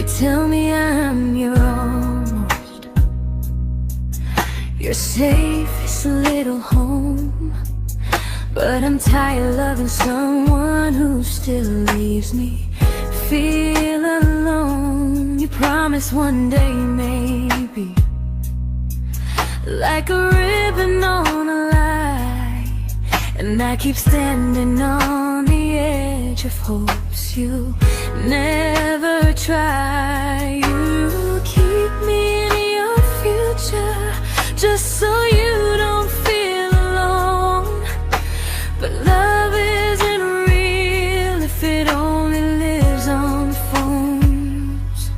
tell me I'm your almost, your safest little home. But I'm tired loving someone who still leaves me feel alone. You promise one day maybe, like a ribbon on a line, and I keep standing on the edge of hopes you never try. You keep me in your future just so you don't feel alone. But love isn't real if it only lives on phones.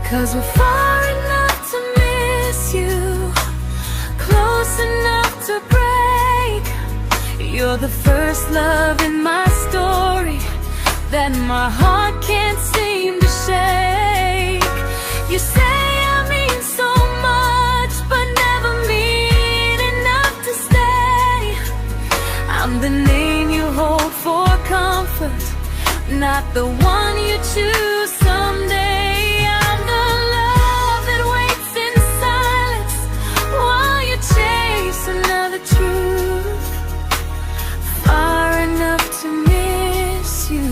'Cause we're far enough to miss you, close enough to break. You're the first love in my story that my heart can't seem to shake. You say I mean so much, but never mean enough to stay. I'm the name you hold for comfort, not the one you choose someday. I'm the love that waits in silence while you chase another truth. Far enough to miss you,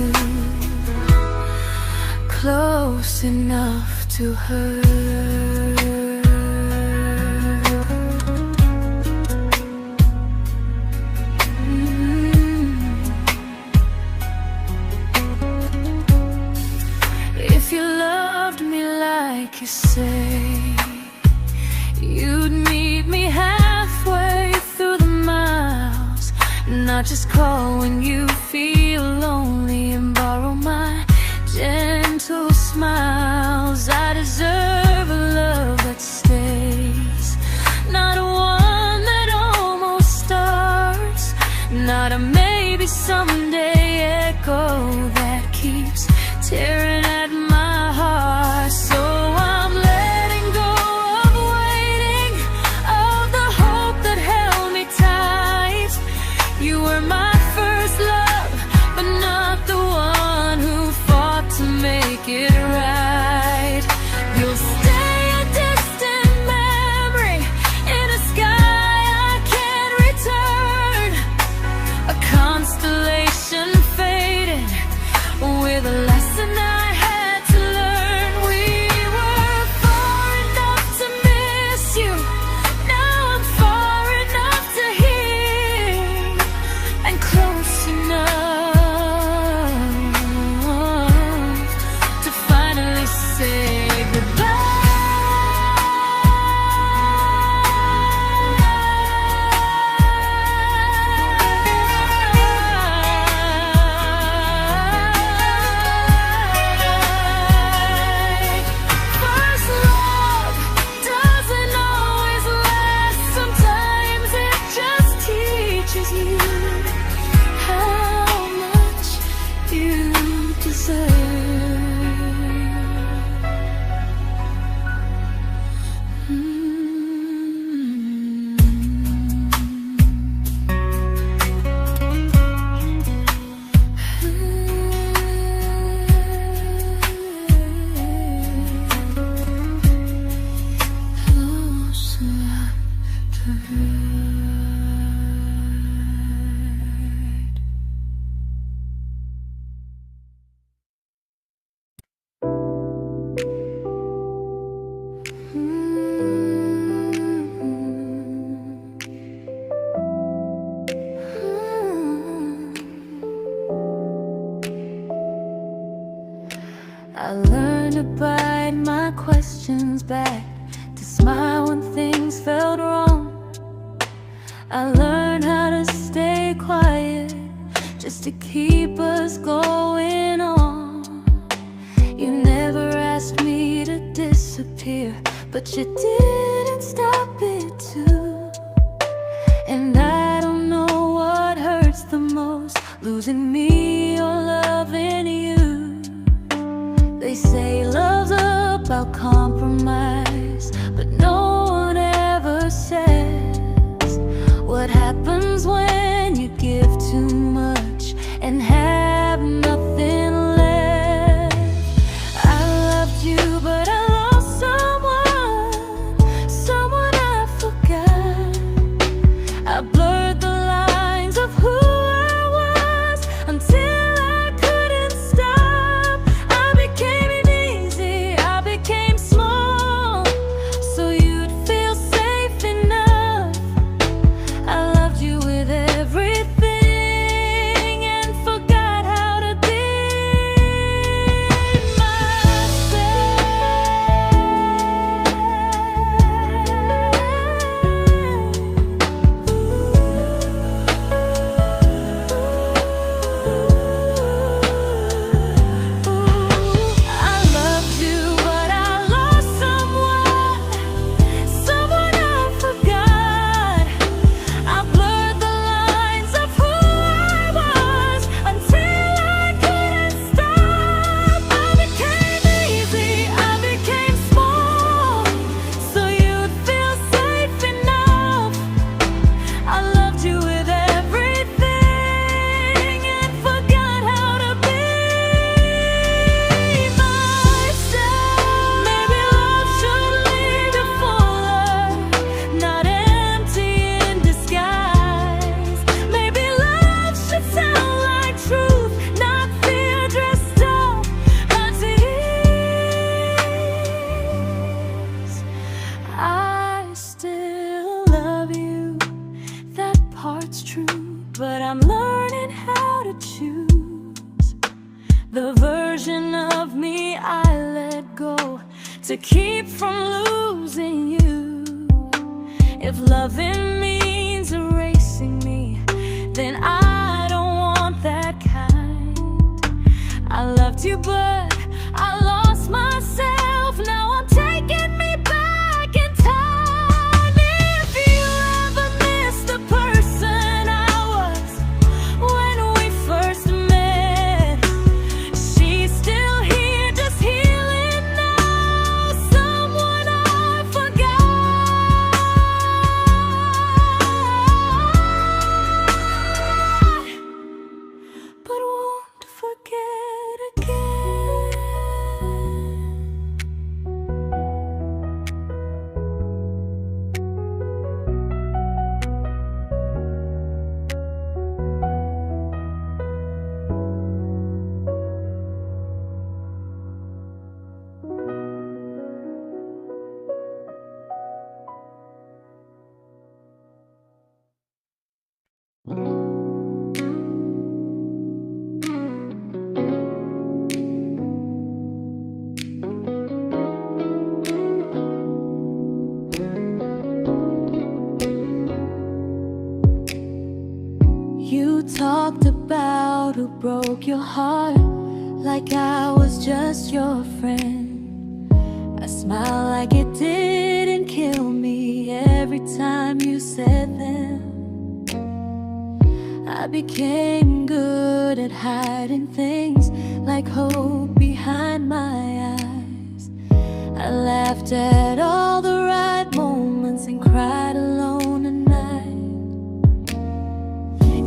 close enough to hurt. If you loved me like you say, you'd meet me halfway through the miles, not just call when you feel lonely and borrow my gentle smiles. I deserve a love that stays, not one that almost starts, not a maybe someday echo that keeps tearing at my heart. So I'm letting go of waiting, of the hope that held me tight. You were my first love, but not the one who fought to make it right. You'll stay a distant memory in a sky I can't return, a constellation faded with a lesson I had to learn. We were far enough to miss you, now I'm far enough to hear, and close enough to finally say goodbye. First love doesn't always last, sometimes it just teaches you how much you deserve. Close enough to hurt. I learned to bite my questions back, to smile when things felt wrong. I learned how to stay quiet just to keep us going on. You never asked me to disappear, but you didn't stop it too. And I don't know what hurts the most, losing me or loving you. They say love's about compromise, but no one ever says what happens when you give too much and have nothing left. I loved you I'm learning how to choose the version of me I let go to keep from losing you. If loving means erasing me, then I don't want that kind. I loved you, but I lost myself. Now I'm taking me back in time. If you ever miss the person I was when we first met, she's still here, just healing now. Someone I forgot, but won't forget again. You talked about who broke your heart, like I was just your friend. I smiled like it didn't kill me every time you said them. I became good at hiding things like hope behind my eyes. I laughed at all the right moments and cried alone at night.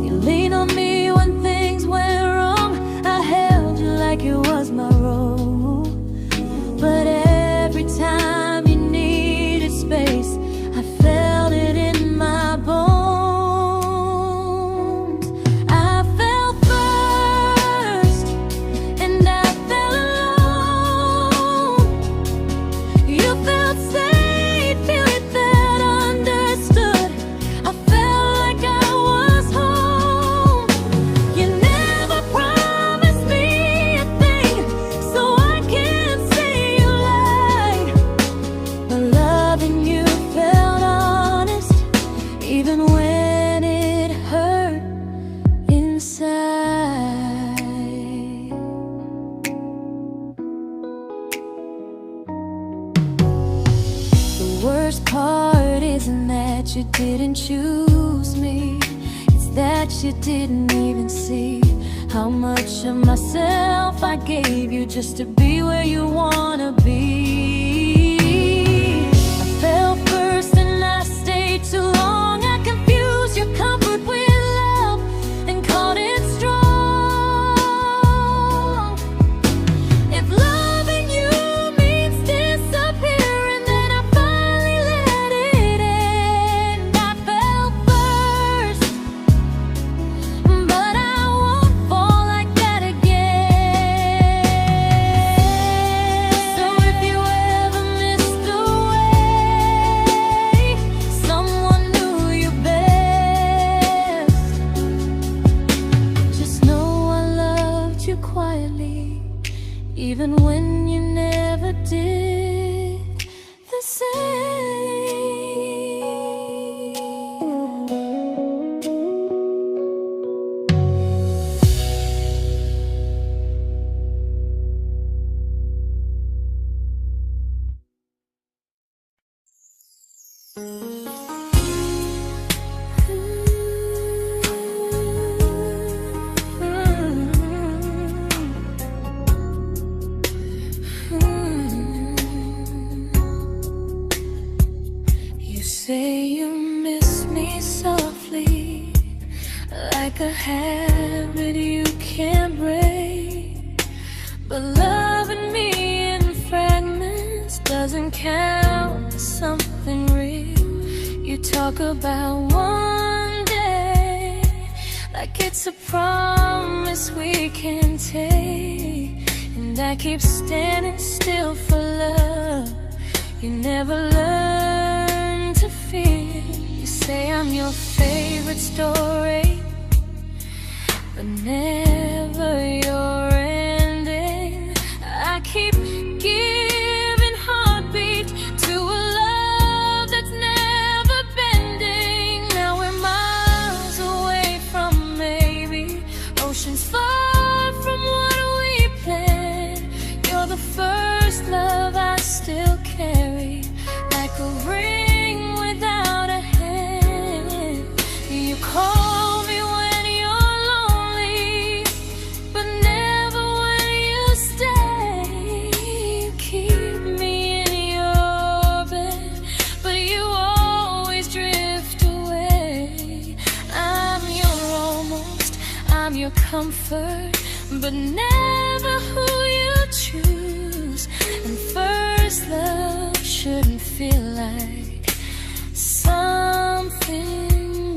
You leaned on me when things went wrong. I held you like it was my role. But every time you needed space, I felt it in my bones. I fell first, and I fell alone. You felt safe, feeling that understood. I felt like I was home. You never promised me a thing, so I can't say you lied. But loving you felt honest, even when it hurt inside. The worst part isn't that you didn't choose me, it's that you didn't even see how much of myself I gave you just to be where you wanna be. I fell first and I stayed too long. I confused your comfort with love and called it strong. If loving you means disappearing, then I finally let it end. I fell first, but I won't fall like that again. So if you ever missed the way someone knew you best, just know I loved you quietly, even when you never did the same. You say you miss me softly, like a habit you can't break. But loving me in fragments doesn't count as something real. You talk about one day like it's a promise we can take, and I keep standing still for love. You never learn to feel. You say I'm your favorite story, but never your ending. I keep giving heartbeat to a love that's never bending. Now we're miles away from maybe, oceans far from what we planned. You're the first love I still carry, like a ring without a hand. You call me when you're lonely, but never when you stay. You keep me in your bed, but you always drift away. I'm your almost, I'm your comfort, but never who you choose. And first love shouldn't feel like something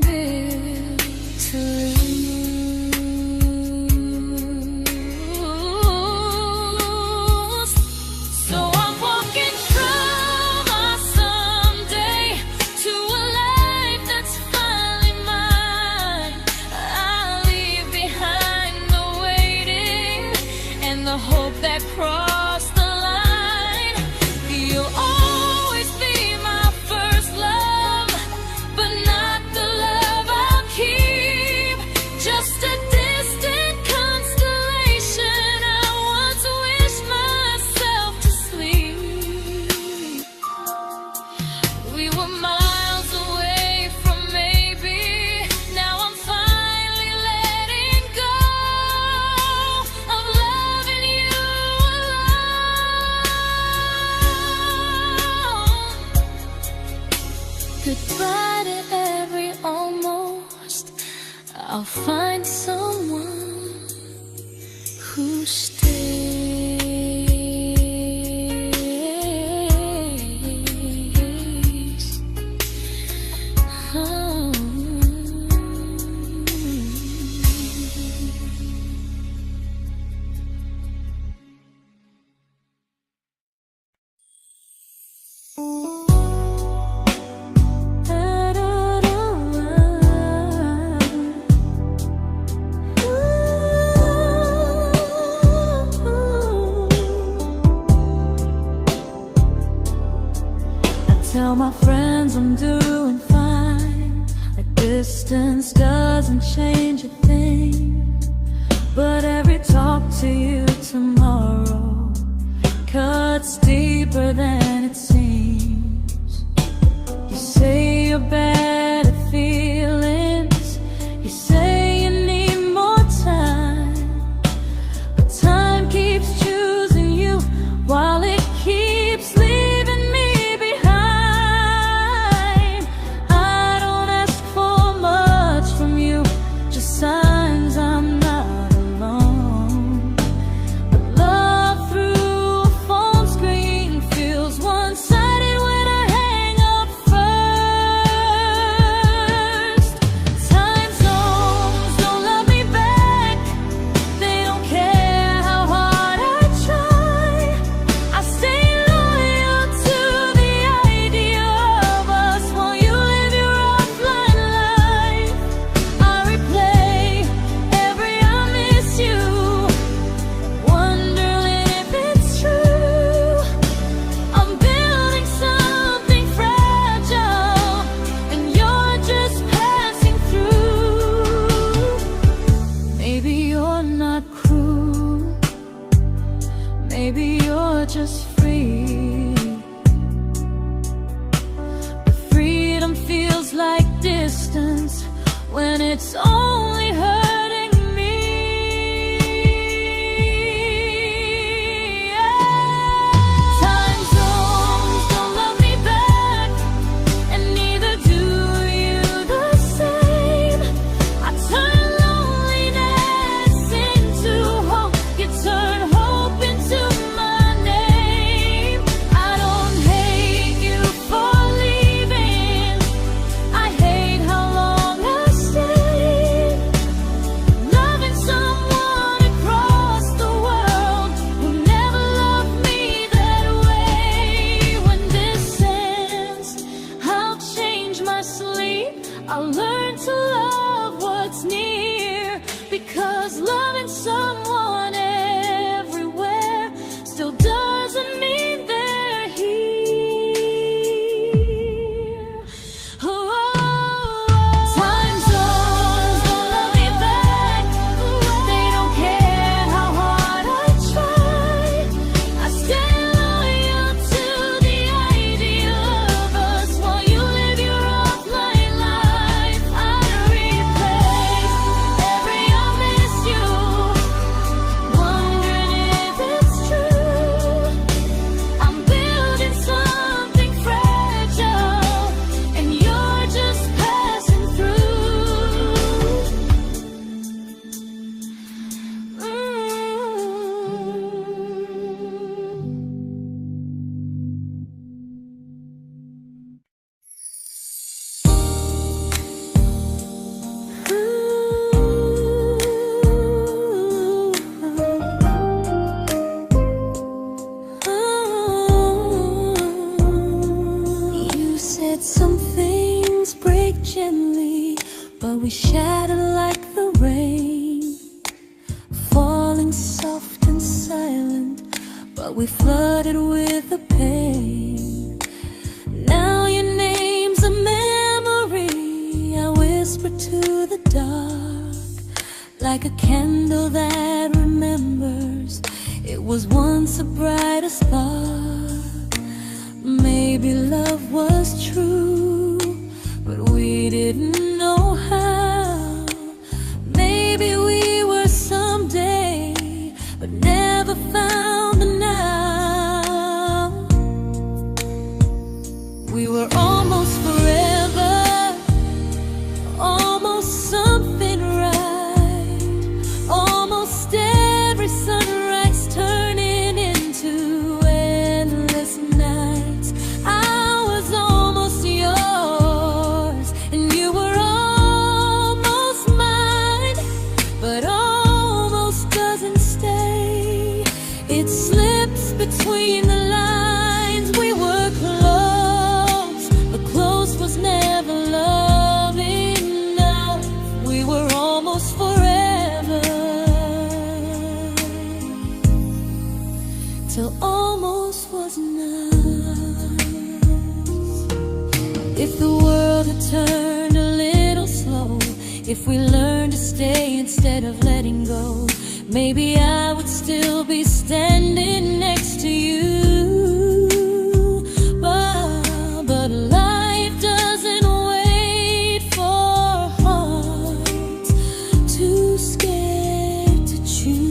built to lose. So I'm walking through my someday to a life that's finally mine. I'll leave behind the waiting and the hope that crossed the line. You'll always be my first love, but not the love I'll keep. Just a distant constellation I once wished myself to sleep. We were miles away from maybe, now I'm finally letting go of loving you alone. Goodbye to every almost, I'll find someone who stays. Oh. Tell my friends I'm doing fine, like distance doesn't change a thing. But every talk to you tomorrow cuts deeper than it seems. You say you're bad at feelings, you say you need more time, but time keeps choosing you while it keeps leaving me behind. I don't ask for much from you, just signs I'm not alone. But love through a phone screen feels one-sided when I hang up first. Time zones don't love me back, they don't care how hard I try. I stay loyal to the idea of us while you live your offline life. I replay every I miss you, wondering if it's true. I'm building something fragile, and you're just passing through. Maybe you're not cruel, maybe you're just free. But freedom feels like distance when it's only hurting me. Time zones don't love me back, and neither do you the same. I turn loneliness into hope, you turn hope into my name. I don't hate you for leaving, I hate how long I stayed. we shattered like the rain, falling soft and silent, but we flooded with the pain. Now your name's a memory I whisper to the dark, like a candle that remembers it was once a brighter spark. Maybe love was true, but we didn't know how. Maybe we were someday, but never found the now. We were almost forever, almost something right, almost every sunrise turning into endless nights. I was almost yours, and you were almost mine, but almost doesn't stay. It slips between the lines. We were close, but close was never love enough. We were almost forever, till almost was enough. If the world had turned a little slow, if we learned to stay instead of letting go, maybe I would still be standing next to you. But life doesn't wait for hearts too scared to choose.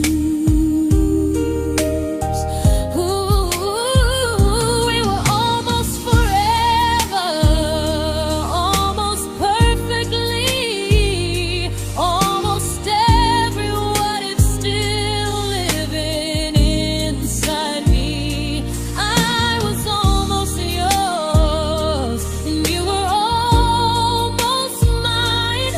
Ooh, we were almost forever, almost perfectly, almost every what if still living inside me. I was almost yours, and you were almost mine,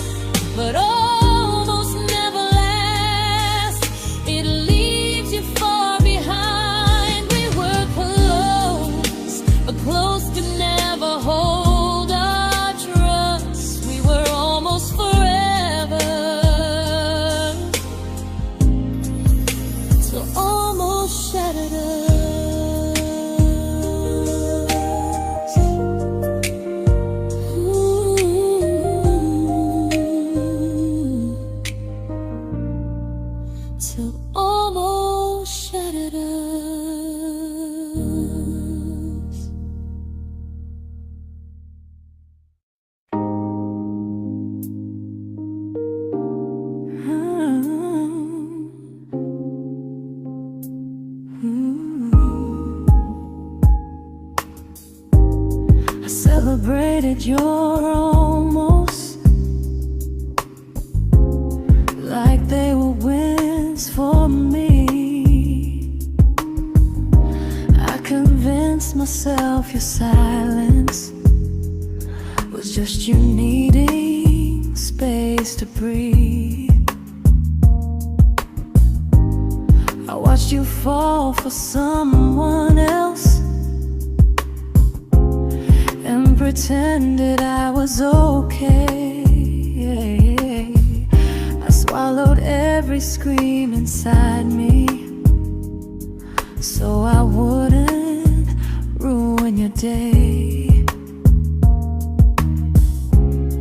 but almost never lasts. It leaves you far behind. We were close, but close could never hold our trust. We were almost forever, till almost shattered us. Ooh, till almost shattered us. I celebrated your almost like they were wins for me. I convinced myself your silence was just you needing space to breathe. I watched you fall for someone else and pretended I was okay. I swallowed every scream inside me so I wouldn't ruin your day.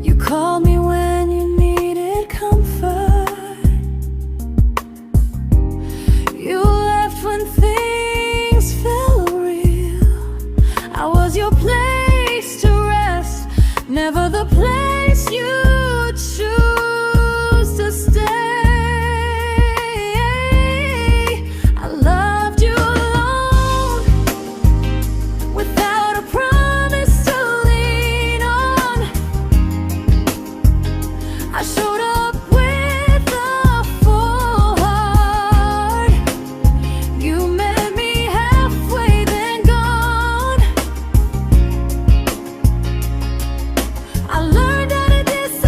You called me when you needed comfort. You left when things felt real. I was your place to rest, never the place you choose to stay. I loved you alone, without a promise to lean on. I showed up with a full heart. You met me halfway, then gone. I learned how to disappear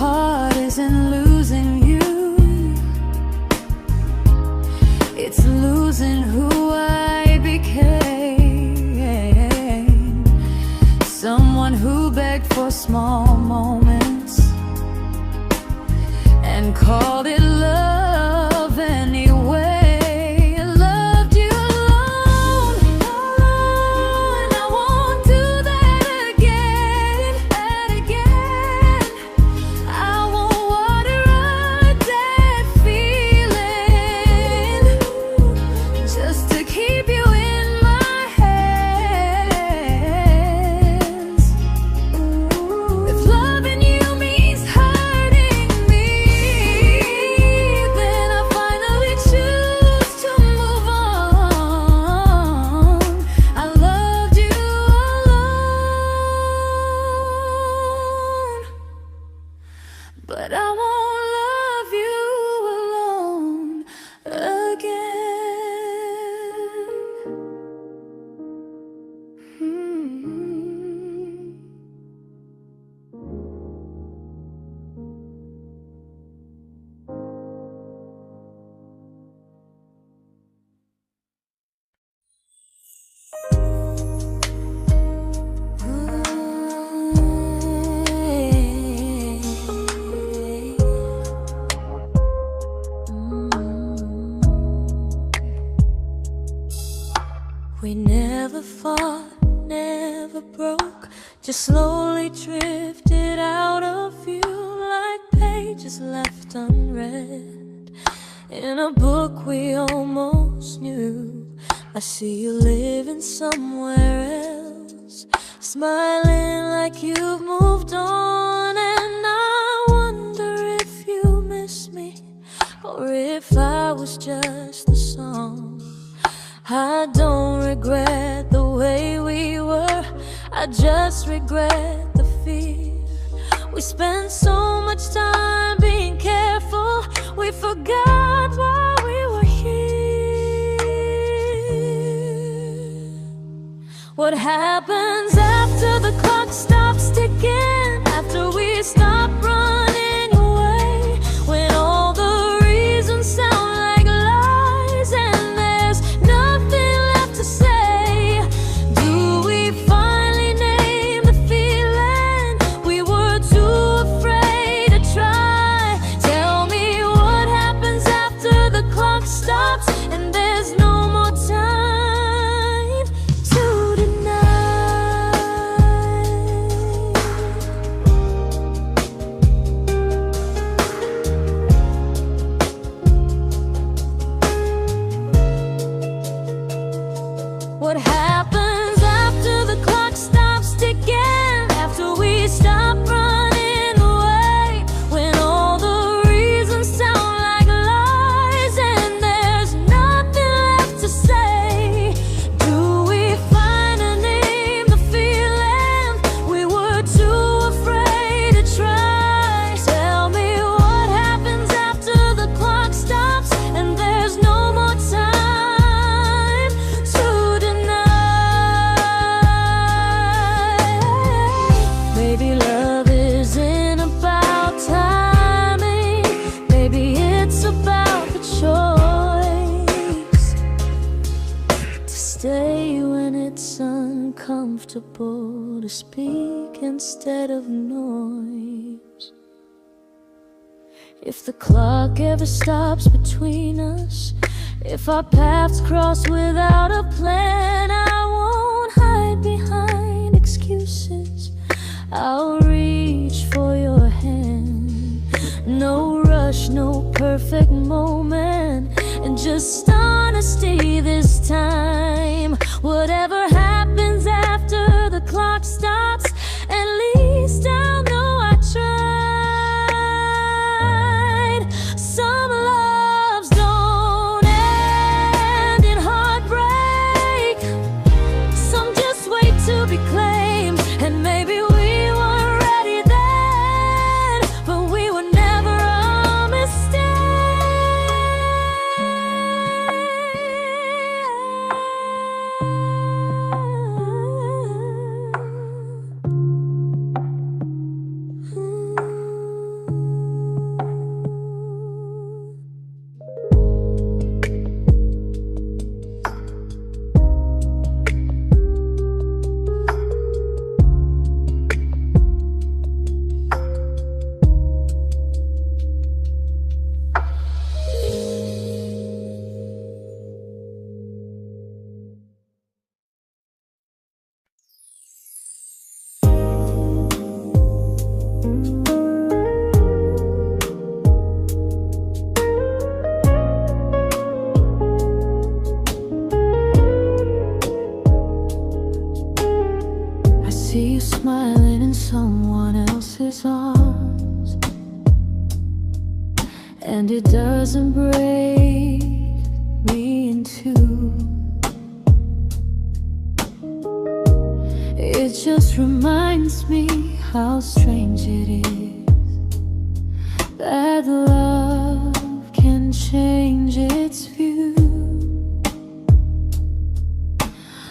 heart isn't losing you, it's losing who I became. Someone who begged for small moments and called it love anyway. Loved you alone, and I won't do that again, and again. I won't water a dead feeling just to keep you in my hands. If loving you means hurting me, then I finally choose to move on. I loved you alone, but I won't love you alone again. We never fought, never broke, just slowly drifted out of view like pages left unread in a book we almost knew. I see you living somewhere else, smiling like you've moved on, and I wonder if you miss me or if I was just a song. I don't regret the way we were, I just regret the fear. We spent so much time being careful, we forgot why we were here. What happens after the clock stops ticking, after we stop running away, when all the reasons sound like lies and there's nothing left to say? Do we finally name the feeling we were too afraid to try? Tell me what happens after the clock stops and there's no more time to deny. What happens after the clock stops ticking, after we stop running away, when all the reasons sound like lies and there's nothing left to say? Do we finally name the feeling we were too afraid to try? Tell me what happens after the clock stops and there's no more time to deny. Maybe love isn't about timing, maybe it's about the choice to stay when it's uncomfortable, to speak instead of noise. If the clock ever stops between us, if our paths cross without a plan, I won't hide behind excuses, I'll reach for your hand. No rush, no perfect moment, and just honesty this time. Whatever happens after the clock stops, at least I'll know I tried. Some loves don't end in heartbreak, some just wait to be claimed, and maybe we weren't ready then, but we were never a mistake. and it doesn't break me in two. It just reminds me how strange it is that love can change its view.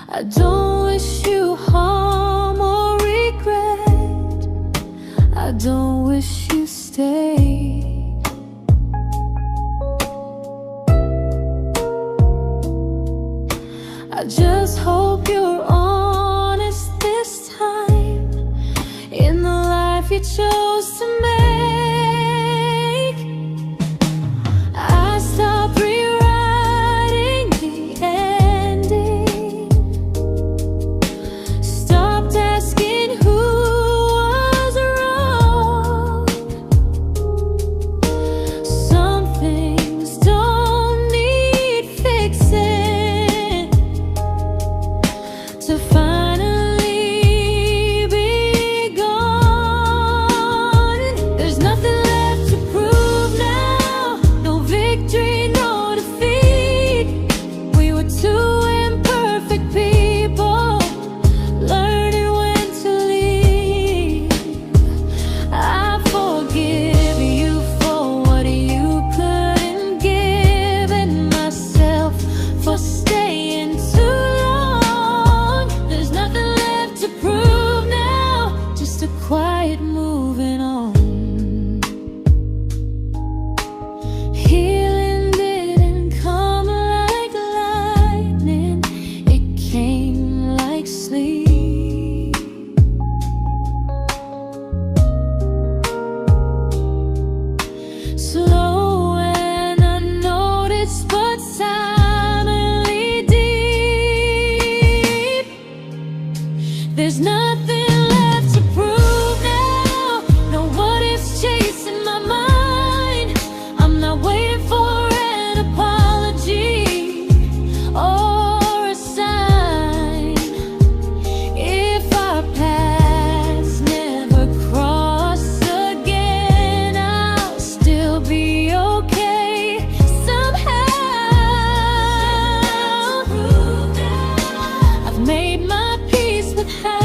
I don't wish you harm or regret. I don't wish you stay. I just hope you're honest this time in the life you chose to make. I stopped rewriting the ending, stopped asking who was wrong. Some things don't need fixing to finally be gone. There's nothing left to prove now, no victory, no defeat. We were two imperfect people, learning when to leave. I forgive you for what you couldn't give, and myself for staying too long. There's nothing left to prove now, just a quiet moving on. Healing didn't come like lightning, it came like sleep. Slow and unnoticed, but silently deep. There's nothing left to prove now, no what ifs chasing my mind. I'm not waiting for an apology or a sign. If our paths never cross again, I'll still be okay somehow. I've made my peace with how.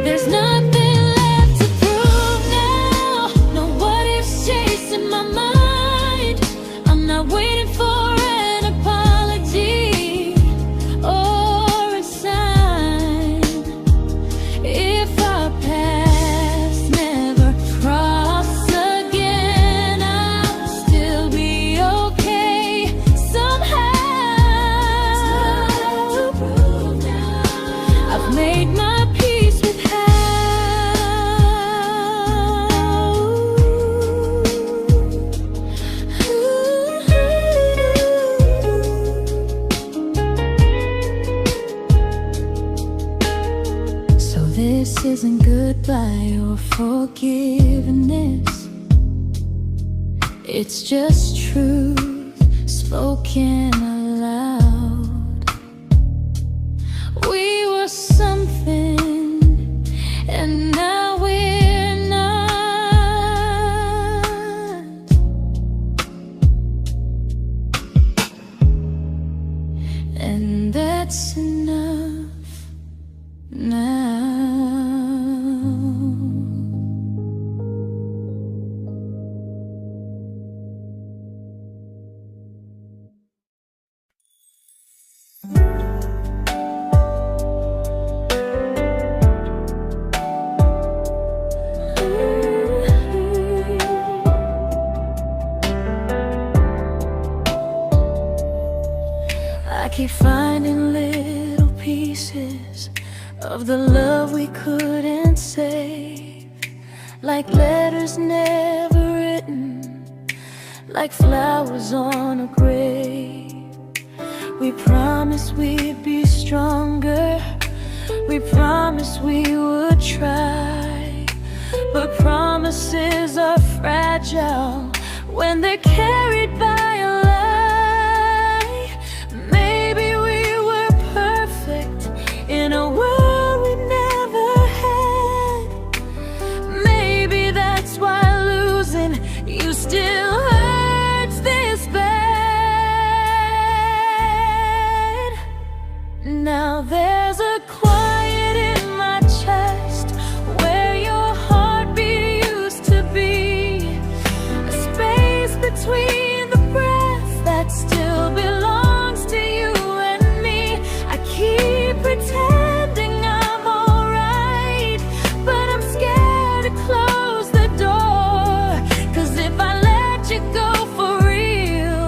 There's nothing left to prove now, no what ifs chasing my mind. I'm not waiting for an apology or a sign. If our paths never cross again, I'll still be okay somehow. I've made my peace with how. So this isn't goodbye or forgiveness, it's just truth spoken aloud. We were something, and now we're not. And that's enough now. I keep finding little pieces of the love we couldn't save, like letters never written, like flowers on a grave. We promised we'd be stronger, We promised we would try, but promises are fragile when they're carried by a lie. Maybe we were perfect in a world we never had. Maybe that's why losing you still hurts this bad. Now there's a quiet in my chest where your heartbeat used to be, a space between the breath that still belongs to you and me. I keep pretending I'm alright, but I'm scared to close the door. 'Cause if I let you go for real,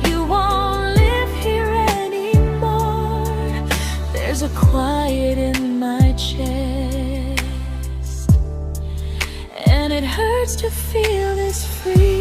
you won't live here anymore. There's a quiet in my chest, and it hurts to feel this free.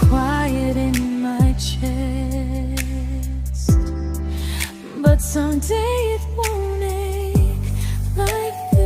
Quiet in my chest, but someday it won't ache like this.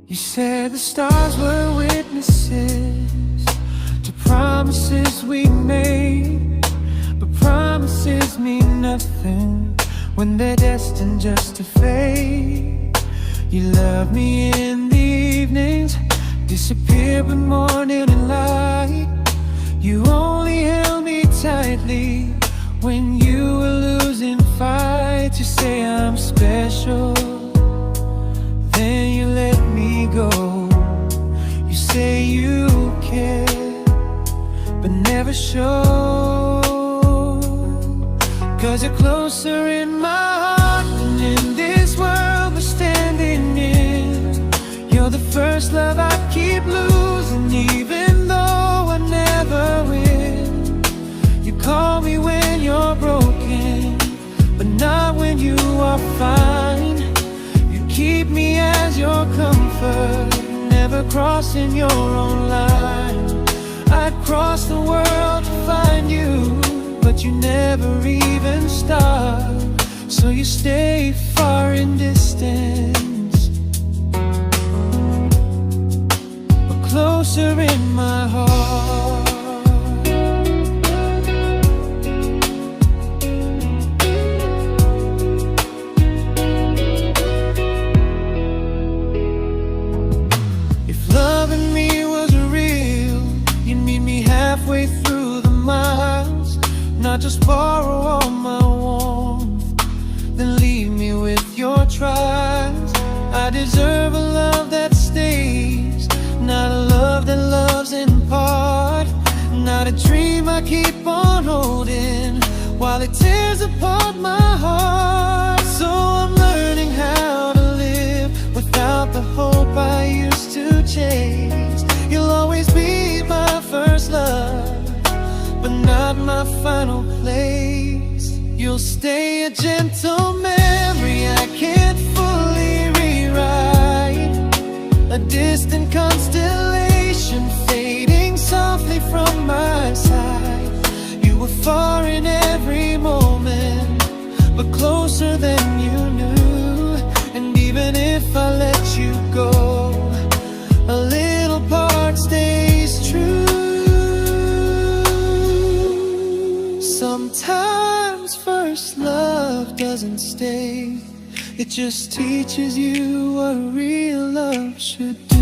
You said the stars were witnesses to promises we made, but promises mean nothing when they're destined just to fade. You love me in the evenings, disappear when morning and light. You only held me tightly when you were losing fights. You say I'm special, then you let me go. You say you care, but never show. 'Cause you're closer in my heart than in this world we're standing in. You're the first love I keep losing, even though I never win. You call me when you're broken, but not when you are fine. Keep me as your comfort, never crossing your own line. I'd cross the world to find you, but you never even start. So you stay far in distance, but closer in my heart. Halfway through the miles, not just borrow all my warmth, then leave me with your trials. I deserve a love that stays, not a love that loves in part. Not a dream I keep on holding while it tears apart my heart. So I'm learning how to live without the hope I used to chase. You'll always be my first love, but not my final place. You'll stay a gentle memory distant constellation fading softly from my side. You were far in every moment, but closer than you knew. And even if I let you go, a little part stays true. Sometimes first love doesn't stay, it just teaches you what real love should do.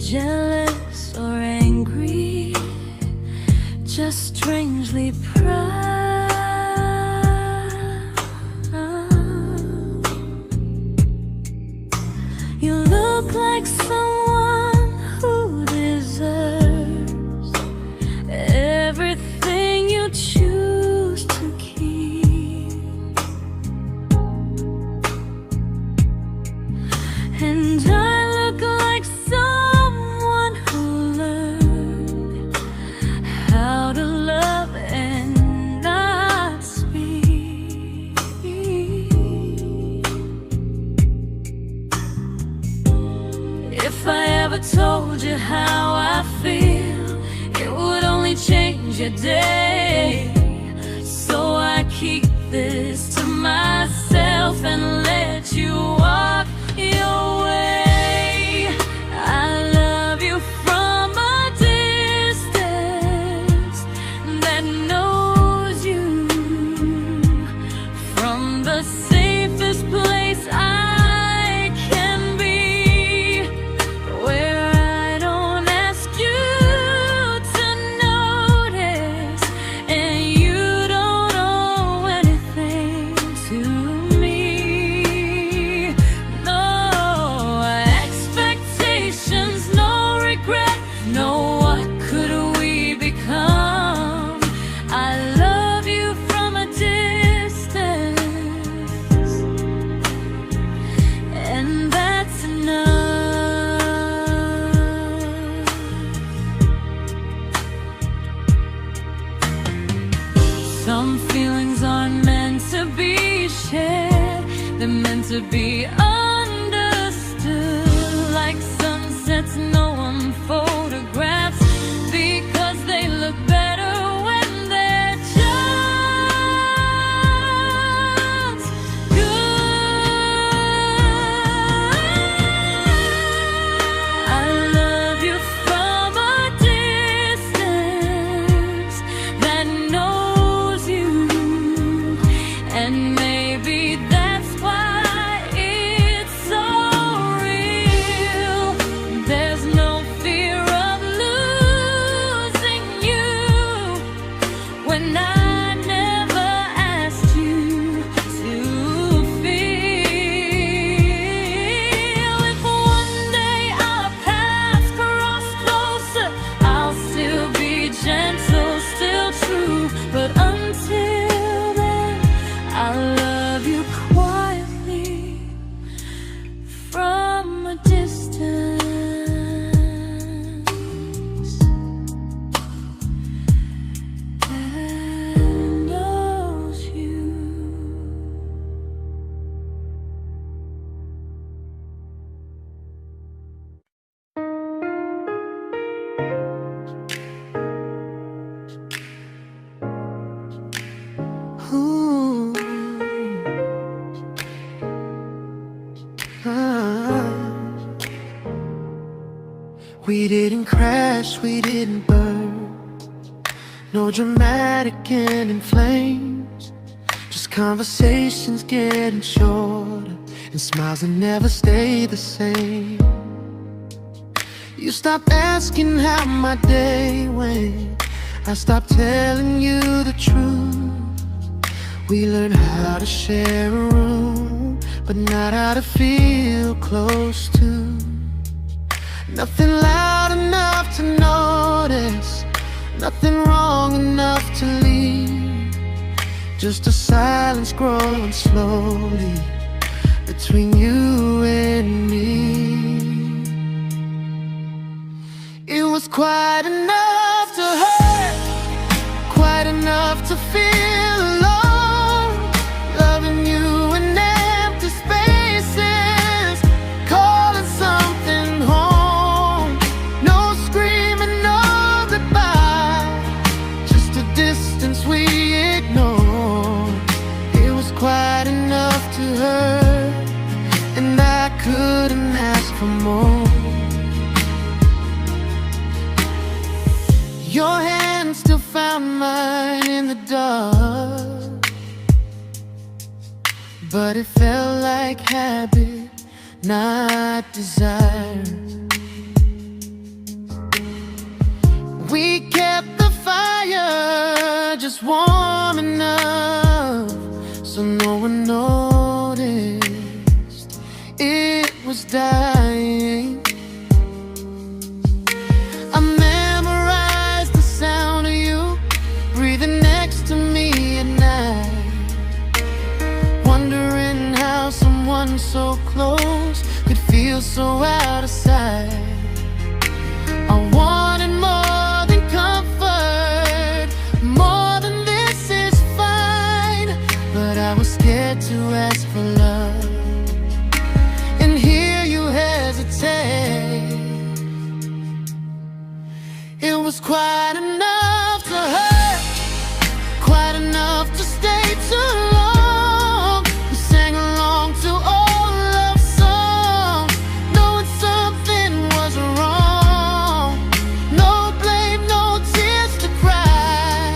Jealous or angry, just strangely proud. You look like someone who deserves everything you choose to keep. And I look like someone who learned how to love and not speak. If I ever told you how I feel, it would only change your day. So I keep this to myself and let you walk your way. I love you from a distance that knows you, from the safest place I can be, where I don't ask you to notice and you don't owe anything to me. No expectations, no regret, no what could we become. I love you from a distance, and that's enough. Some feelings aren't meant to be shared, they're meant to be understood. Like sunsets no one photographs, because they look better when they're just good. I love you from a distance that knows you, and maybe that's why it's so real. There's no fear of losing you when I never asked you to feel. If one day our paths cross closer, I'll still be gentle, still true. But until then, I love you quietly from a distance that knows you. Ooh. Ah. We didn't crash, we didn't burn. No dramatic ending flames, just conversations getting shorter, and smiles that never stay the same. You stopped asking how my day went, I stopped telling you the truth. We learned how to share a room, but not how to feel close to. Nothing loud enough to notice, nothing wrong enough to leave. Just a silence growing slowly between you and me. It was quite enough to hurt, quite enough to feel alone. Loving you in empty spaces, calling something home. No screaming, no goodbye, just a distance we ignored. It was quite enough to hurt, and I couldn't ask for more. Your hand still found mine in the dark, but it felt like habit, not desire. We kept the fire just warm enough so no one noticed it was dying. I memorized the sound of you breathing next to me at night, wondering how someone so close could feel so out of sight. I wanted more than comfort, more than this is fine, but I was scared to ask for love, and here you hesitate. It was quite enough to hurt, quite enough to stay too long. We sang along to old love songs, knowing something was wrong. No blame, no tears to cry,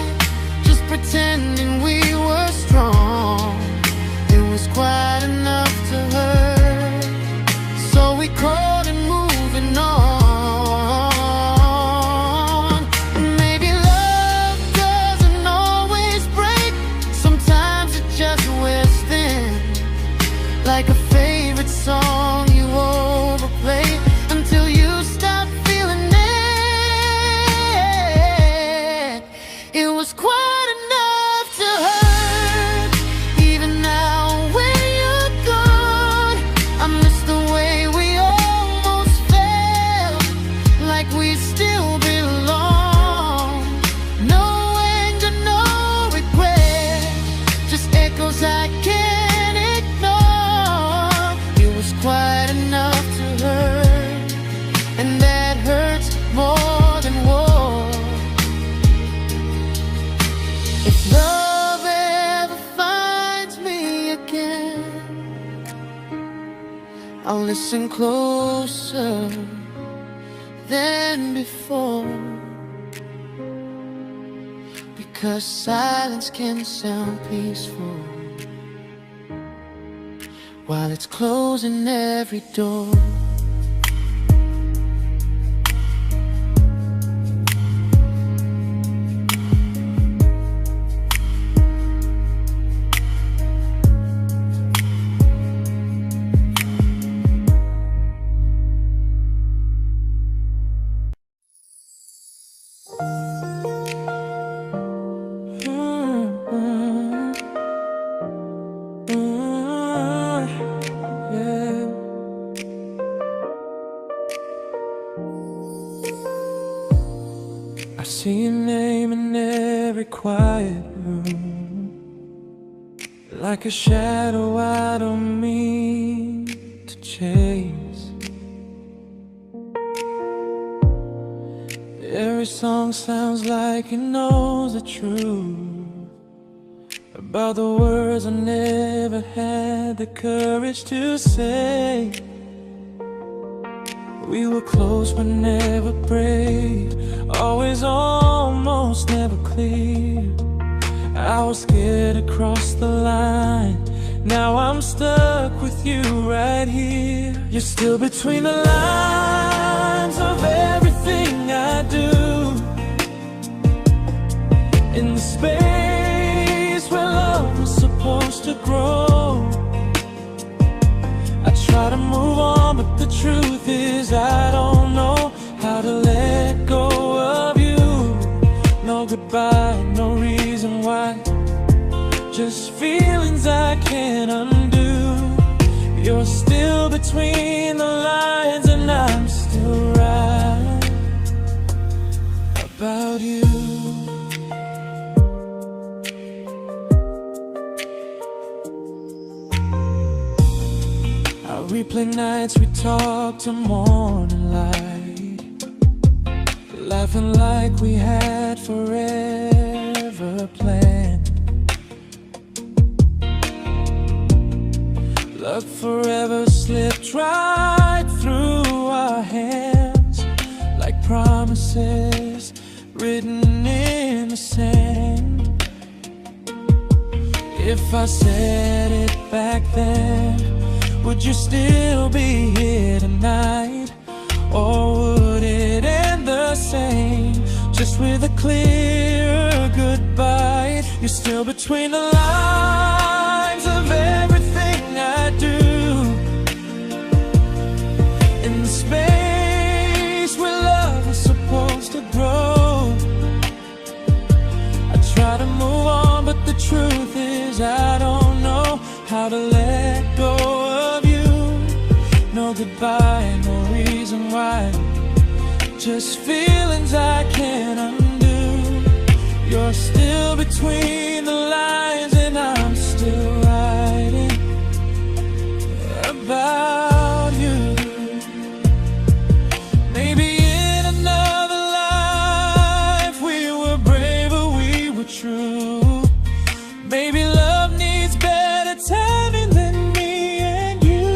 just pretending we were strong. It was quite enough to hurt, so we called it moving on. Maybe love doesn't always break, sometimes it just wears thin, like a favorite song you overplay until you stop feeling it. It was quite enough to hurt, even now when you're gone. I miss the way we almost felt, like we still belong. No anger, no regret, just echoes I can't ignore. It was quite enough to hurt, and that hurts more than war. If love ever finds me again, I'll listen closer than before, because silence can sound peaceful while it's closing every door. I see your name in every quiet room, like a shadow I don't mean to chase. Every song sounds like it knows the truth about the words I never had the courage to say. We were close but never brave, always almost, never close. clear. I was scared to cross the line. Now I'm stuck with you right here. You're still between the lines of everything I do. In the space where love was supposed to grow. I try to move on, but the truth is I don't know how to let go of you. No goodbye, no reason why. Just feelings I can't undo. You're still between the lines, and I'm still right about you. I replay nights we talk till morning light, laughing like we had forever planned. Luck forever slipped right through our hands, like promises written in the sand. If I said it back then, would you still be here tonight? Or would it end the same, just with a clear goodbye? You're still between the lines of everything I do. In the space where love was supposed to grow. I try to move on, but the truth is I don't know how to let go of you. No goodbye, no reason why. Just feelings I can't undo. You're still between the lines, and I'm still writing about you. Maybe in another life we were braver, we were true. Maybe love needs better timing than me and you.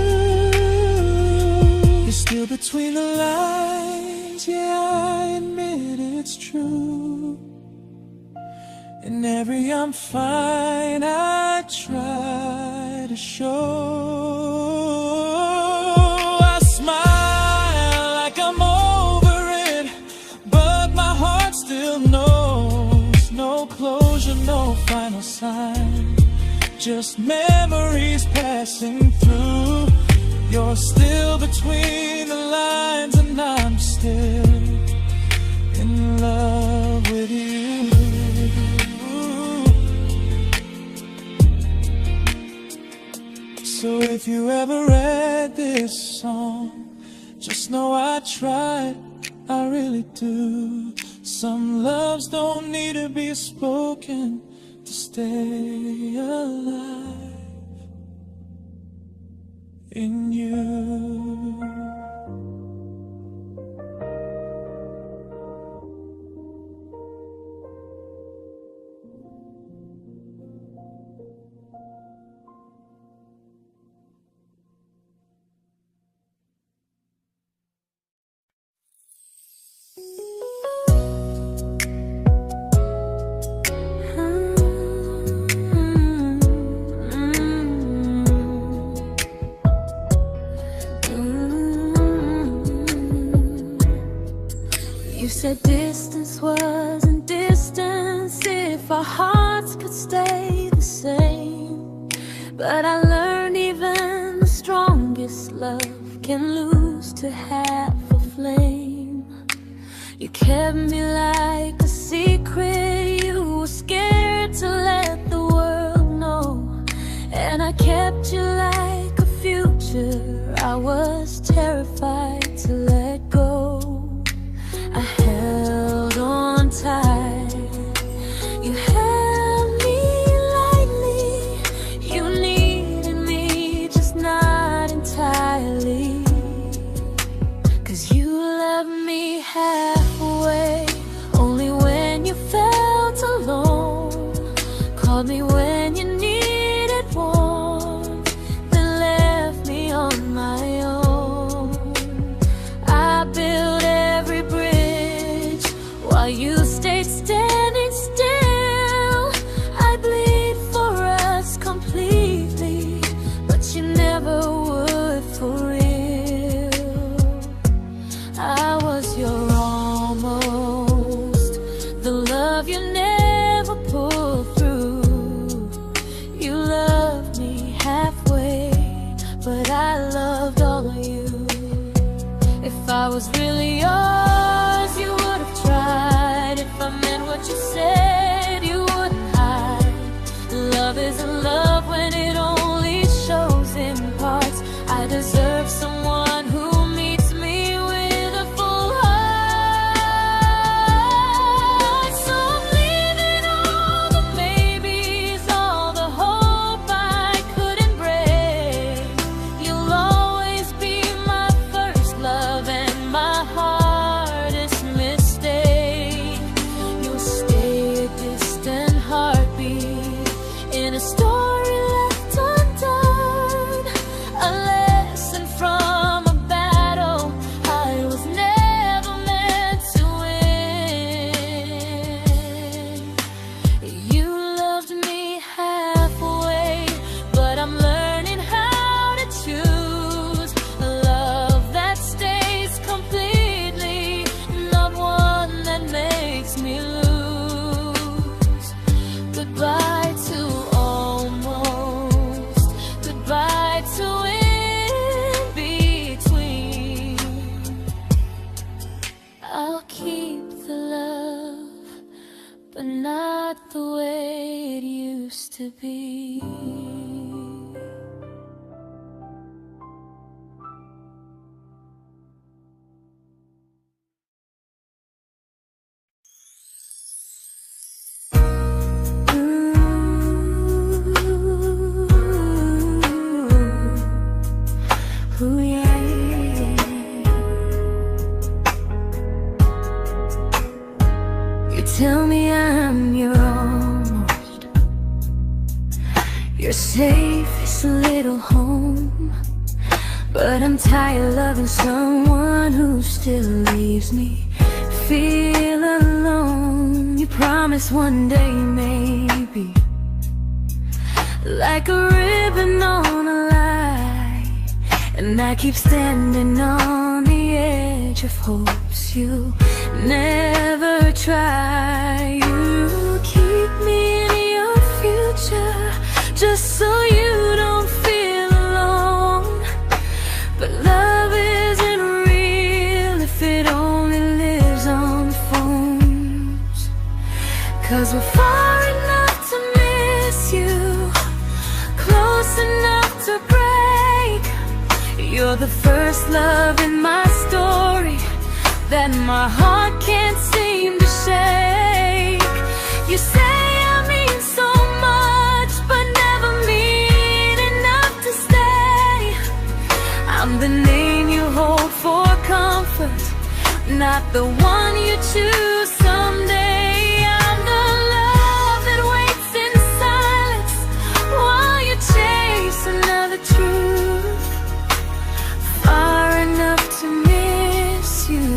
You're still between the lines, yeah, I admit it's true. In every I'm fine I try to show. I smile like I'm over it, but my heart still knows. No closure, no final sign, just memories passing through. You're still between the lines, and I'm still in love with you. So if you ever read this song, just know I tried, I really do. Some loves don't need to be spoken to stay alive in you. You said distance wasn't distance if our hearts could stay the same. But I learned even the strongest love can lose to half a flame. You kept me like a secret, you were scared to let the world know. And I kept you like a future, I was terrified to let go. I held on tight, you held me lightly. You needed me, just not entirely. 'Cause you loved me halfway, only when you felt alone. Called me when you needed warmth, then left me on my own. I built every bridge while you stayed standing still. love you never pulled through. You loved me halfway, but I loved all of you. If I was really yours, you would have tried. If I meant what you said, you wouldn't hide. Love isn't love when it only shows in parts. I deserve someone who meets me with a full heart. So I'm leaving all the maybes, all the hope I couldn't break. You'll always be my first love and my hardest mistake. You'll stay a distant heartbeat in a story left undone, a lesson from a battle I was never meant to win. You loved me halfway, but I'm learning how to choose a love that stays completely, not one that makes me lose. Goodbye to almost, goodbye to in between. I'll keep the love, but not the way it used to be. Ooh, yeah, yeah. You tell me I'm your almost, your safest little home, but I'm tired loving someone who still leaves me feel alone. You promise one day maybe, like a ribbon on a line, and I keep standing on the edge of hopes you never try. You keep me in your future just so you don't feel alone. But love isn't real if it only lives on phones. 'Cause we're far enough to miss you, close enough to break. You're the first love in my story that my heart can't seem to shake. You say I mean so much, but never mean enough to stay. I'm the name you hold for comfort, not the one you choose someday. I'm the love that waits in silence while you chase another truth. Far enough to miss you,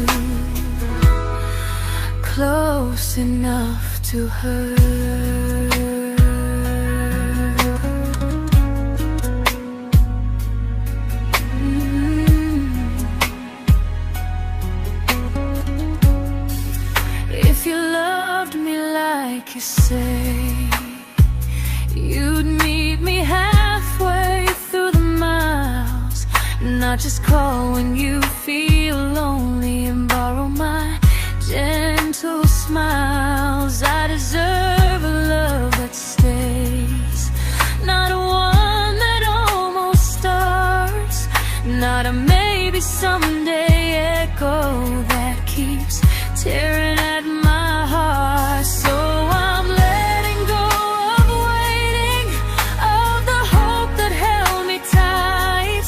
close enough to hurt. If you loved me like you say, you'd meet me halfway through the miles, not just call when you feel lonely and borrow my gentle smiles. I deserve a love that stays, not one that almost starts, not a maybe someday echo that keeps tearing at my heart. So I'm letting go of waiting, of the hope that held me tight.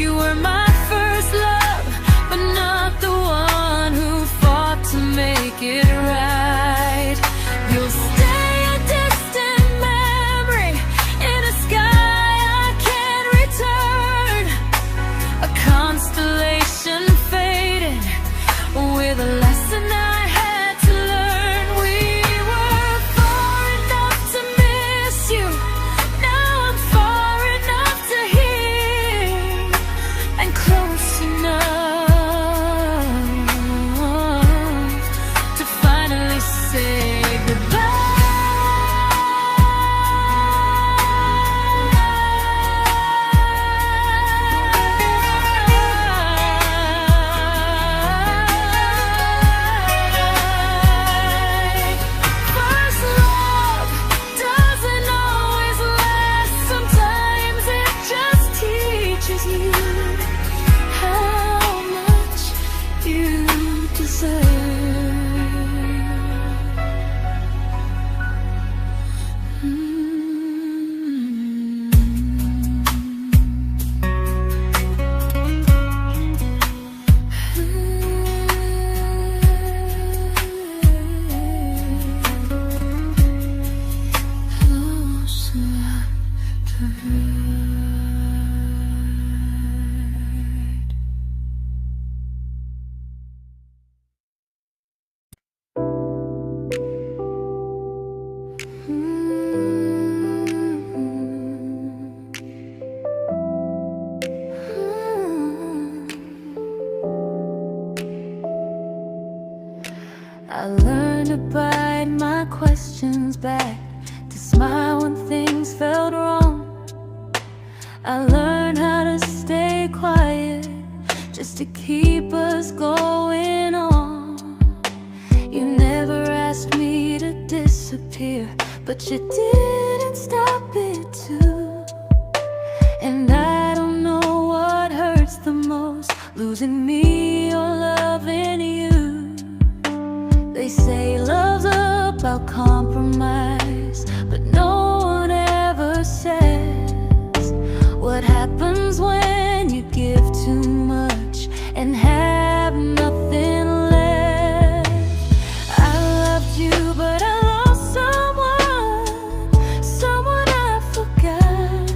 You were my first love, but not the one I learned to bite my questions back, to smile when things felt wrong. I learned how to stay quiet, just to keep us going on. You never asked me to disappear, but you didn't stop it too. And I don't know what hurts the most, losing me or loving you. They say love's about compromise, but no one ever says what happens when you give too much and have nothing left. I loved you, but I lost someone I forgot.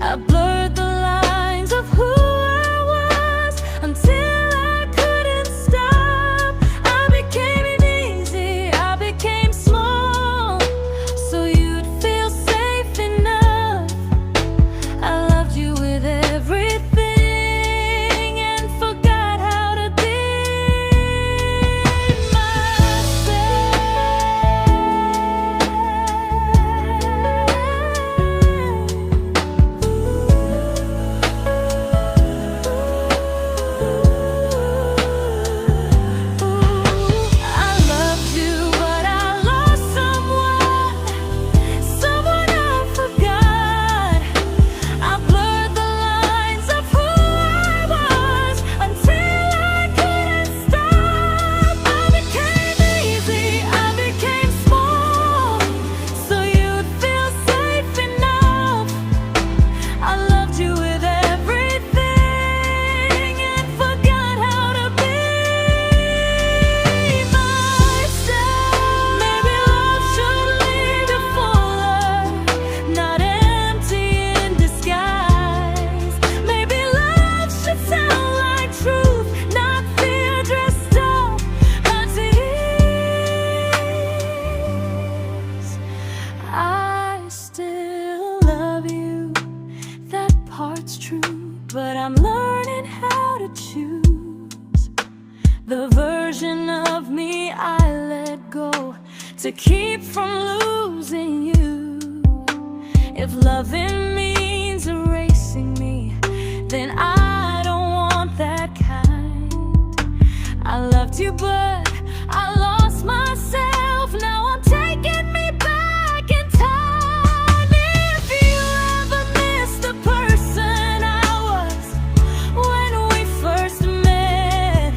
I blurred the lines of who I was until I couldn't stop. I became easy, I became small, so you'd feel safe enough. I loved you with everything and forgot how to be I loved you, but I lost someone I forgot. I blurred the lines of who I was until I couldn't stop. I became easy, I became small, so you'd feel safe enough. I loved you with everything and forgot how to be myself. Maybe love should lead you fuller, not empty in disguise. Maybe love should sound like truth, not fear dressed up as ease. I still love you, that part's true, but I'm learning how to choose the version of me I let go to keep from losing you. If loving means erasing me, then I don't want that kind. I loved you, but I lost myself. Now I'm taking me back in time. If you ever missed the person I was when we first met,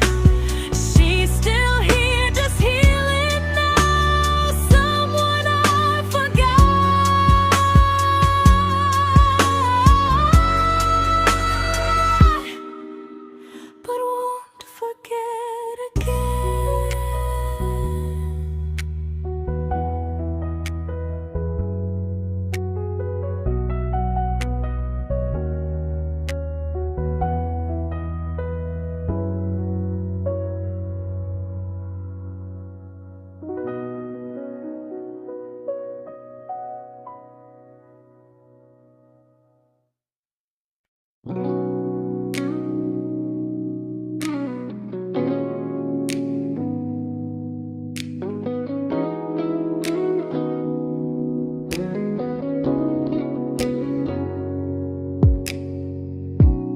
she's still here, just healing now. Someone I forgot, but won't forget again.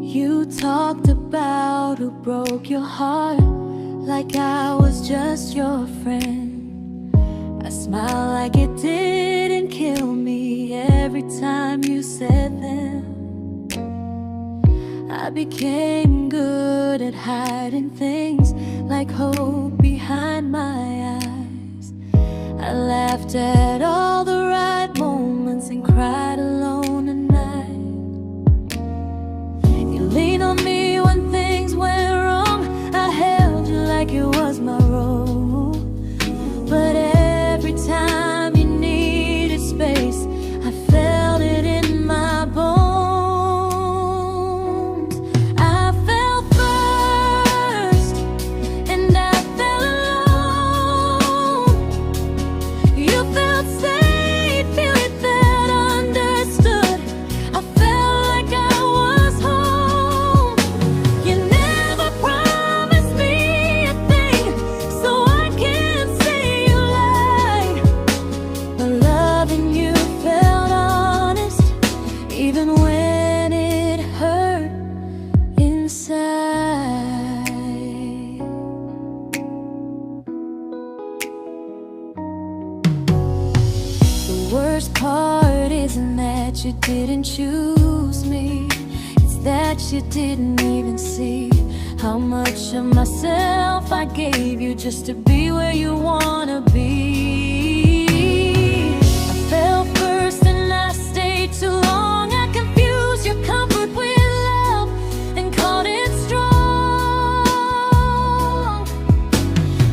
You talked about who broke your heart, like I was just your friend. I smile like it didn't kill me every time you said them. I became good at hiding things like hope behind my eyes. I laughed at all the right moments and cried alone at night. You leaned on me when things went wrong. I held you like it was my role. But every time you needed space, I felt it in my bones. I fell first, and I fell alone. You felt safe. Worst part isn't that you didn't choose me, it's that you didn't even see how much of myself I gave you just to be where you wanna be. I fell first and I stayed too long. I confused your comfort with love and called it strong.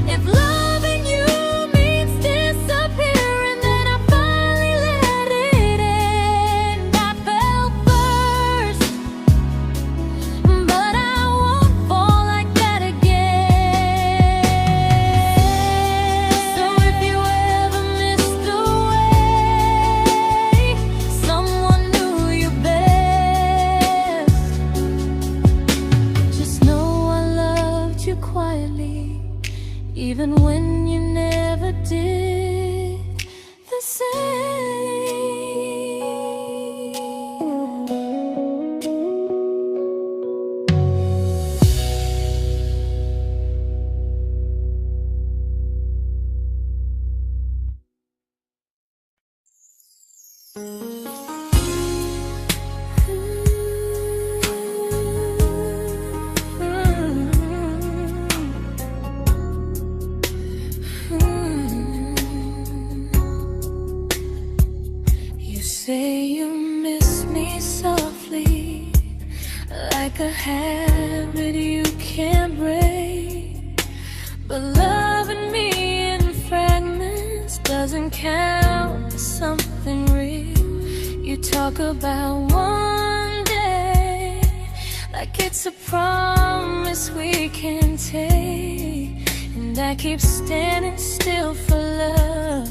If loving you means disappearing, then I finally let it end. I fell first, but I won't fall like that again. So if you ever missed a way, someone knew you best, just know I loved you quietly, even when you never did the same. You say you miss me softly, like a habit you can't break. But loving me in fragments doesn't count as something real. You talk about one day like it's a promise we can take, and I keep standing still for love.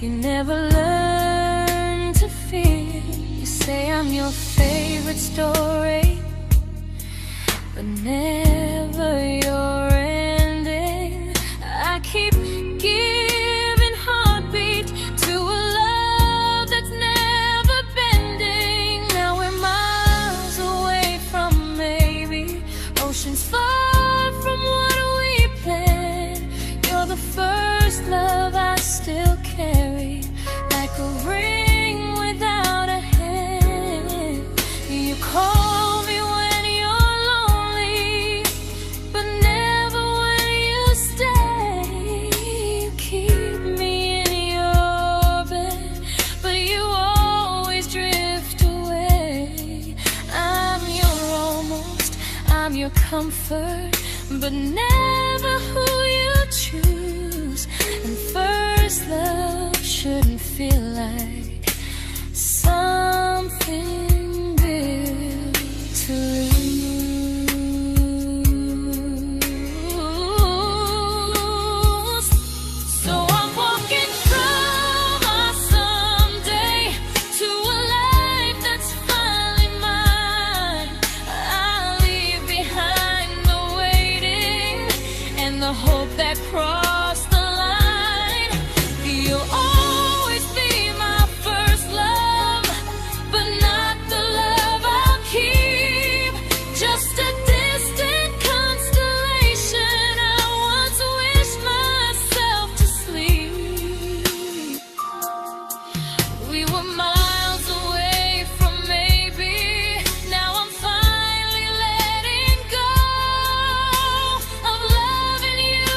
You never learn to feel. You say I'm your favorite story, but never your ending. I keep giving heartbeat to a love that's never bending. Now we're miles away from maybe, oceans far from what we planned. You're the first love I still carry, like a ring without a hand. You call me when you're lonely, but never when you stay. You keep me in your bed, but you always drift away. I'm your almost, I'm your comfort, but never who you choose. And first love shouldn't feel like something built to lose. So I'm walking from our someday to a life that's finally mine. I'll leave behind the waiting and the hope that crossed the line. You'll always be my first love, but not the love I'll keep. Just a distant constellation I once wished myself to sleep. We were miles away from maybe, now I'm finally letting go of loving you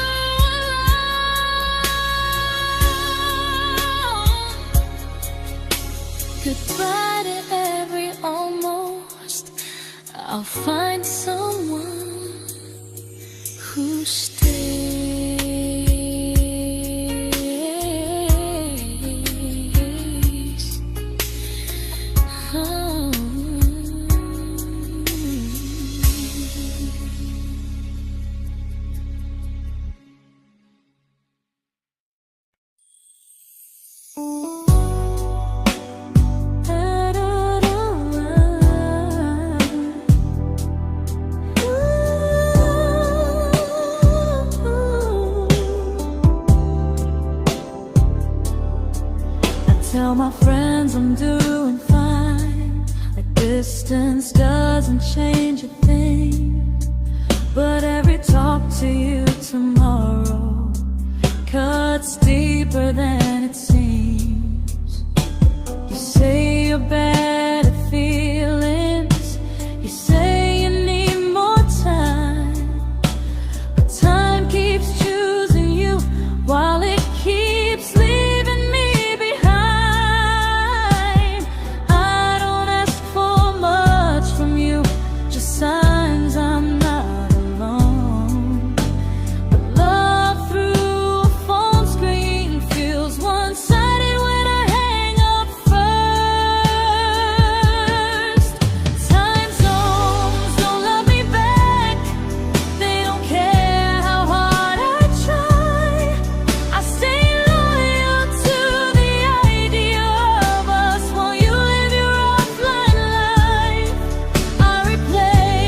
alone. Goodbye to every almost, I'll find someone who stays. Oh. Tell my friends I'm doing fine, like distance doesn't change a thing. But every talk to you tomorrow cuts deeper than it seems. bad at feelings. You say you need more time, but time keeps choosing you while it keeps leaving me behind. I don't ask for much from you, just signs I'm not alone. But love through a phone screen feels one-sided when I hang up first. Time zones don't love me back. They don't care how hard I try. I stay loyal to the idea of us while you live your offline life. I replay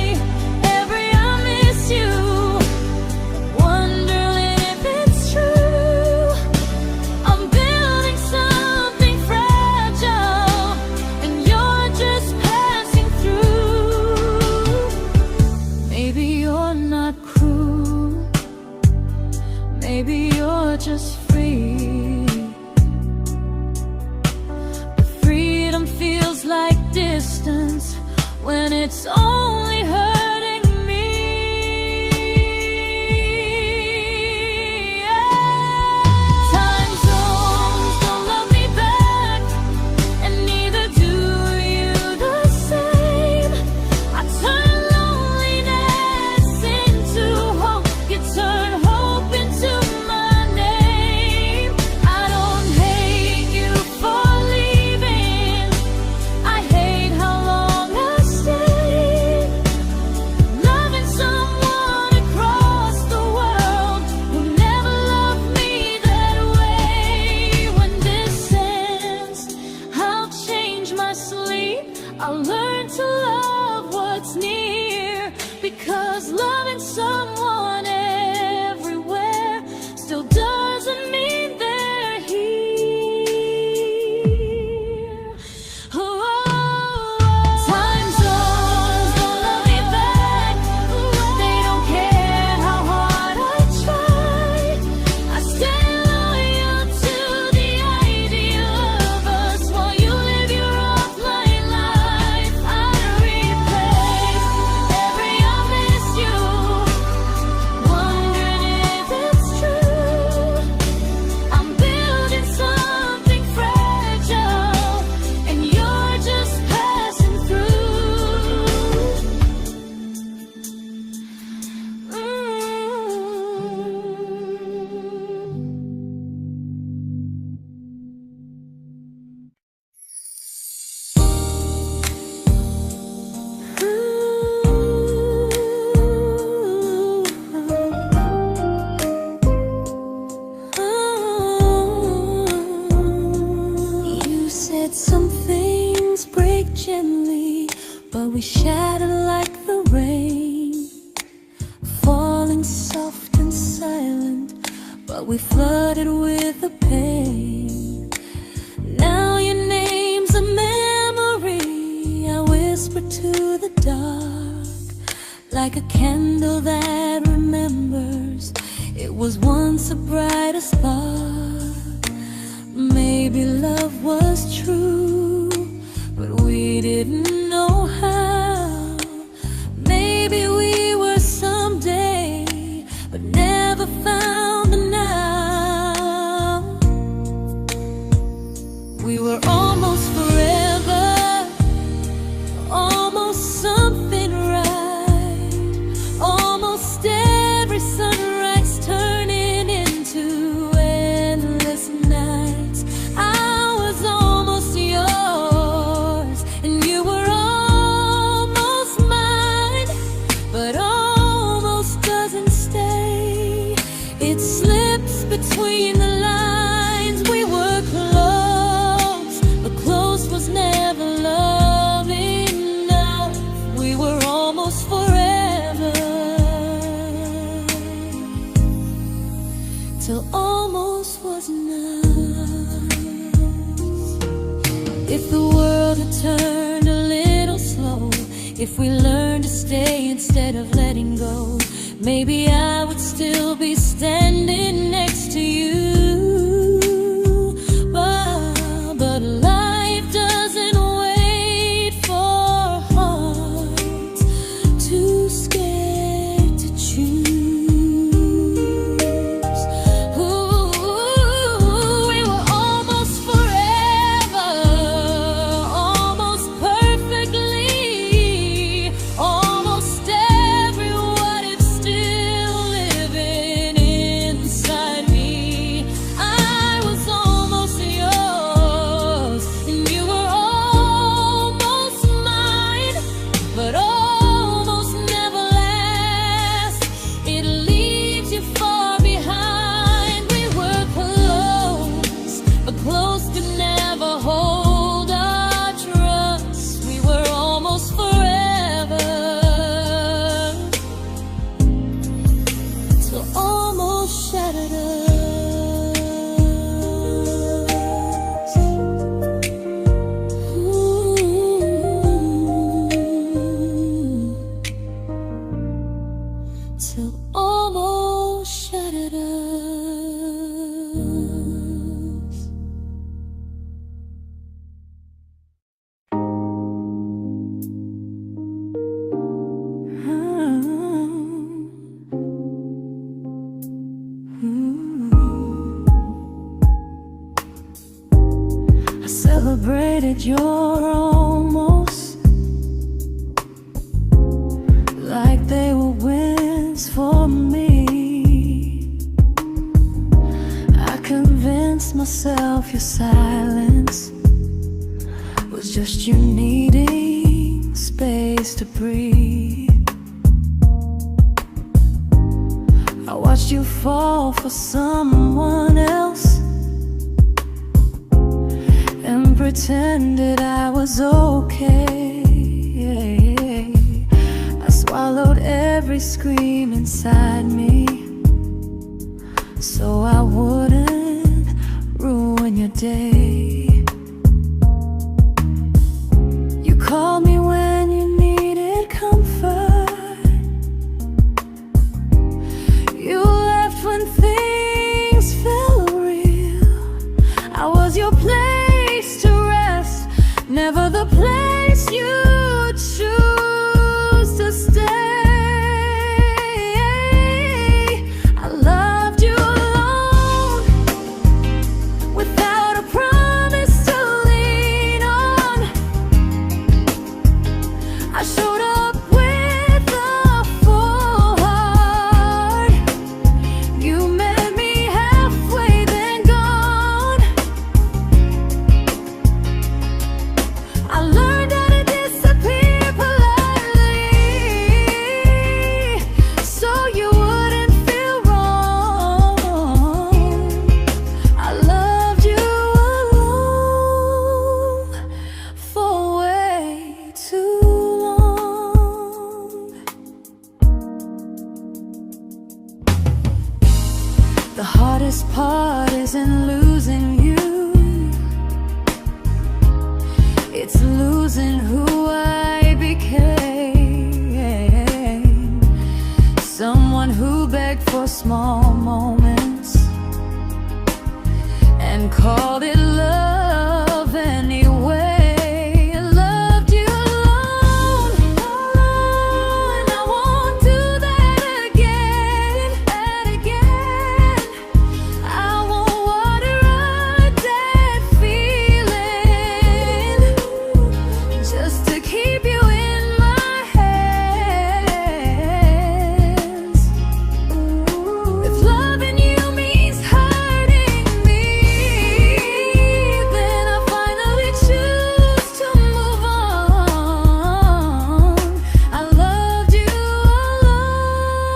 every I miss you, wondering if it's true. I'm building something fragile, and you're just passing through. Maybe you're not cruel, maybe you're just free. But freedom feels like distance when it's only hurting me. Time zones don't love me back, and neither do you the same. I turn loneliness into hope, you turn hope into my name. I don't hate you for leaving, I hate how long I stayed. Loving someone across the world who never loved me that way. When this ends, I'll change my sleep, I'll learn to love what's near, because loving someone everywhere still doesn't mean they're here. Time zones don't love me back. They don't care how hard I try. I stay loyal to the idea of us while you live your offline life. I replay every I miss you, wondering if it's true. I'm building something fragile, and you're just passing through. You said some things break gently, but we shatter like the rain, falling soft and silent, but we flooded with the pain. Now your name's a memory I whisper to the dark, like a candle that remembers it was once a brighter spark. Maybe love was true, but we didn't know how. Maybe we were someday, but never found the now. We were almost forever, almost something right, almost every sunrise turning into endless nights. I was almost yours, and you were almost mine, but almost doesn't stay. It slips between the lines. We were close, but close was never love enough. We were almost forever, till almost was enough. If the world had turned a little slow, if we learned to stay instead of letting go, maybe I would still be standing next to you. But life doesn't wait. I celebrated your almost like they were wins for me. I convinced myself your silence was just you needing space to breathe. I watched you fall for someone else and pretended I was okay. I swallowed every scream inside me so I wouldn't ruin your day. You called me when you needed comfort. You left when things felt real. I was your place to rest, never the place you choose to stay. I loved you alone, without a promise to lean on. I showed up with a full heart. You met me halfway, then gone. I learned how to disappear politely, so you wouldn't feel wrong. I loved you alone for way too long. The hardest part isn't losing you, it's losing who I became. Someone who begged for small moments and called it love anyway. I loved you alone, and I won't do that again, I won't water a dead feeling just to keep you in my hands. If loving you means hurting me, then I finally choose to move on. I loved you alone,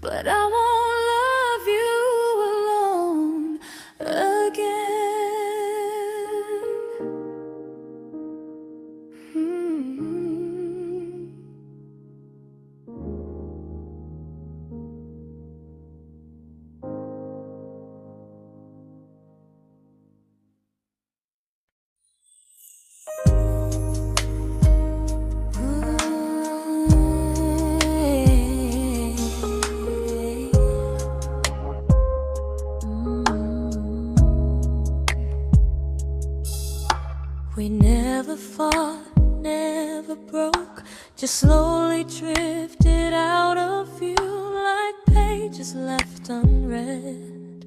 but I won't love you alone again. We never fought, never broke, just slowly drifted out of view like pages left unread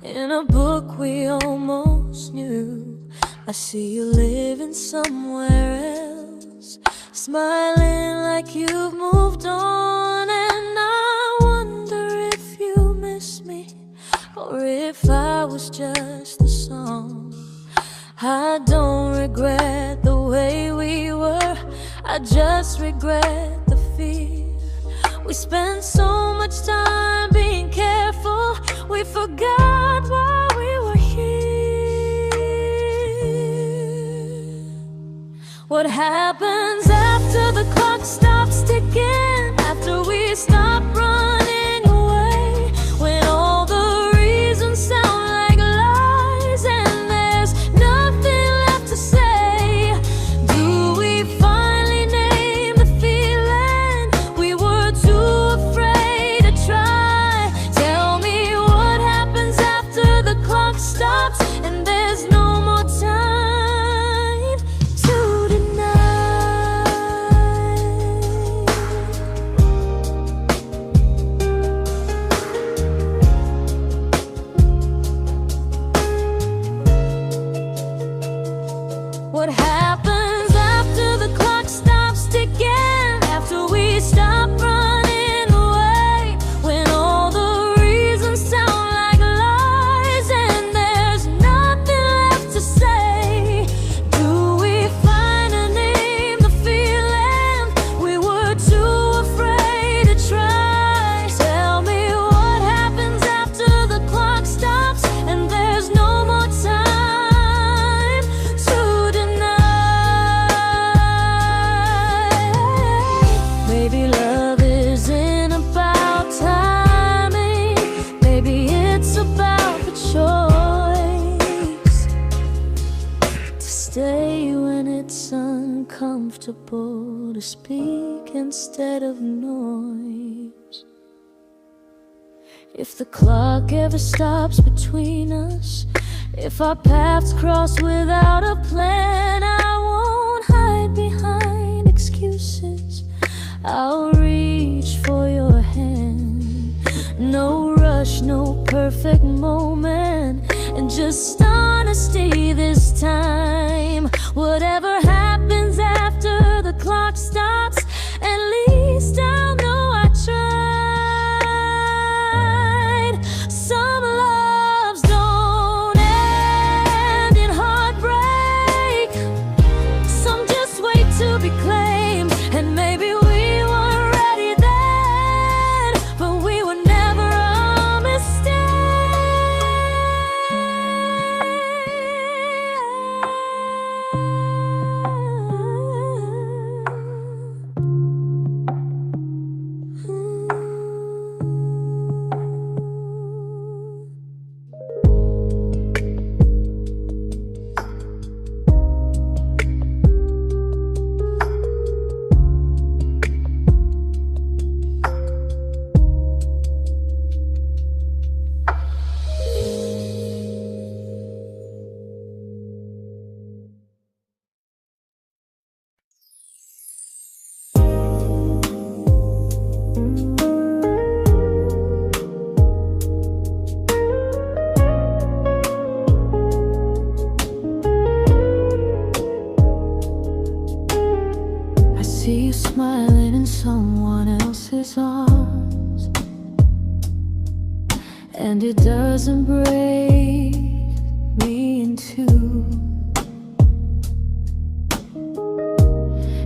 in a book we almost knew. I see you living somewhere else, smiling like you've moved on, and I wonder if you miss me or if I was just a song. I don't regret the way we were, I just regret the fear. We spent so much time being careful, we forgot why we were here. What happens after the clock stops ticking, after we stop running away, when all the reasons sound like lies and there's nothing left to say? Do we finally name the feeling we were too afraid to try? comfortable to speak instead of noise. If the clock ever stops between us, if our paths cross without a plan, I won't hide behind excuses. I'll reach for your hand. No rush, no perfect moment, and just honesty this time. Whatever happens after the clock stops, at least I'll know I tried. Some loves don't end in heartbreak, some just wait to be claimed. And maybe we weren't ready then, but we were never a mistake. I see you smiling in someone else's arms, and it doesn't break me in two.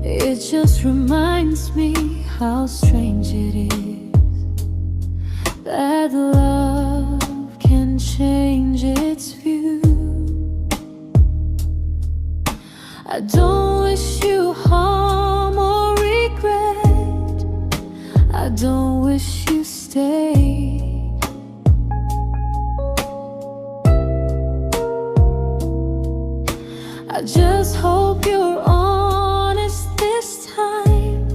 It just reminds me how strange it is that love can change its view. I don't wish you harm or regret, I don't wish you stay. I just hope you're honest this time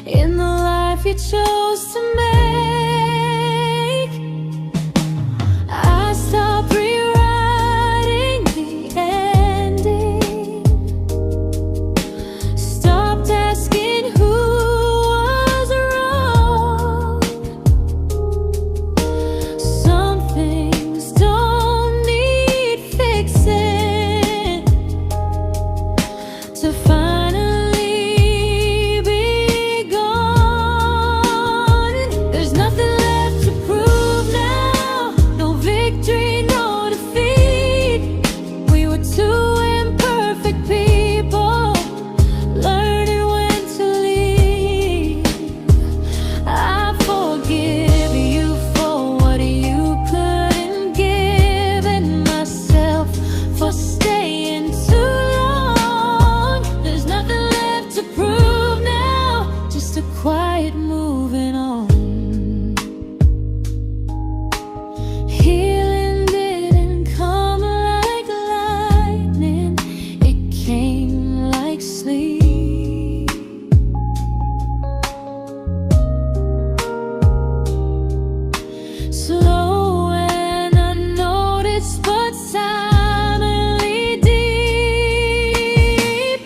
in the life you chose to make. I stopped rewriting the ending, stopped asking who was wrong. Some things don't need fixing to finally be gone. There's nothing left to prove now, no victory, no defeat. We were two imperfect people, learning when to leave. I forgive you for what you couldn't give, and myself for staying too long. There's nothing left to prove now, just a quiet moving on. Healing didn't come like lightning, it came like sleep. Slow and unnoticed, but silently deep.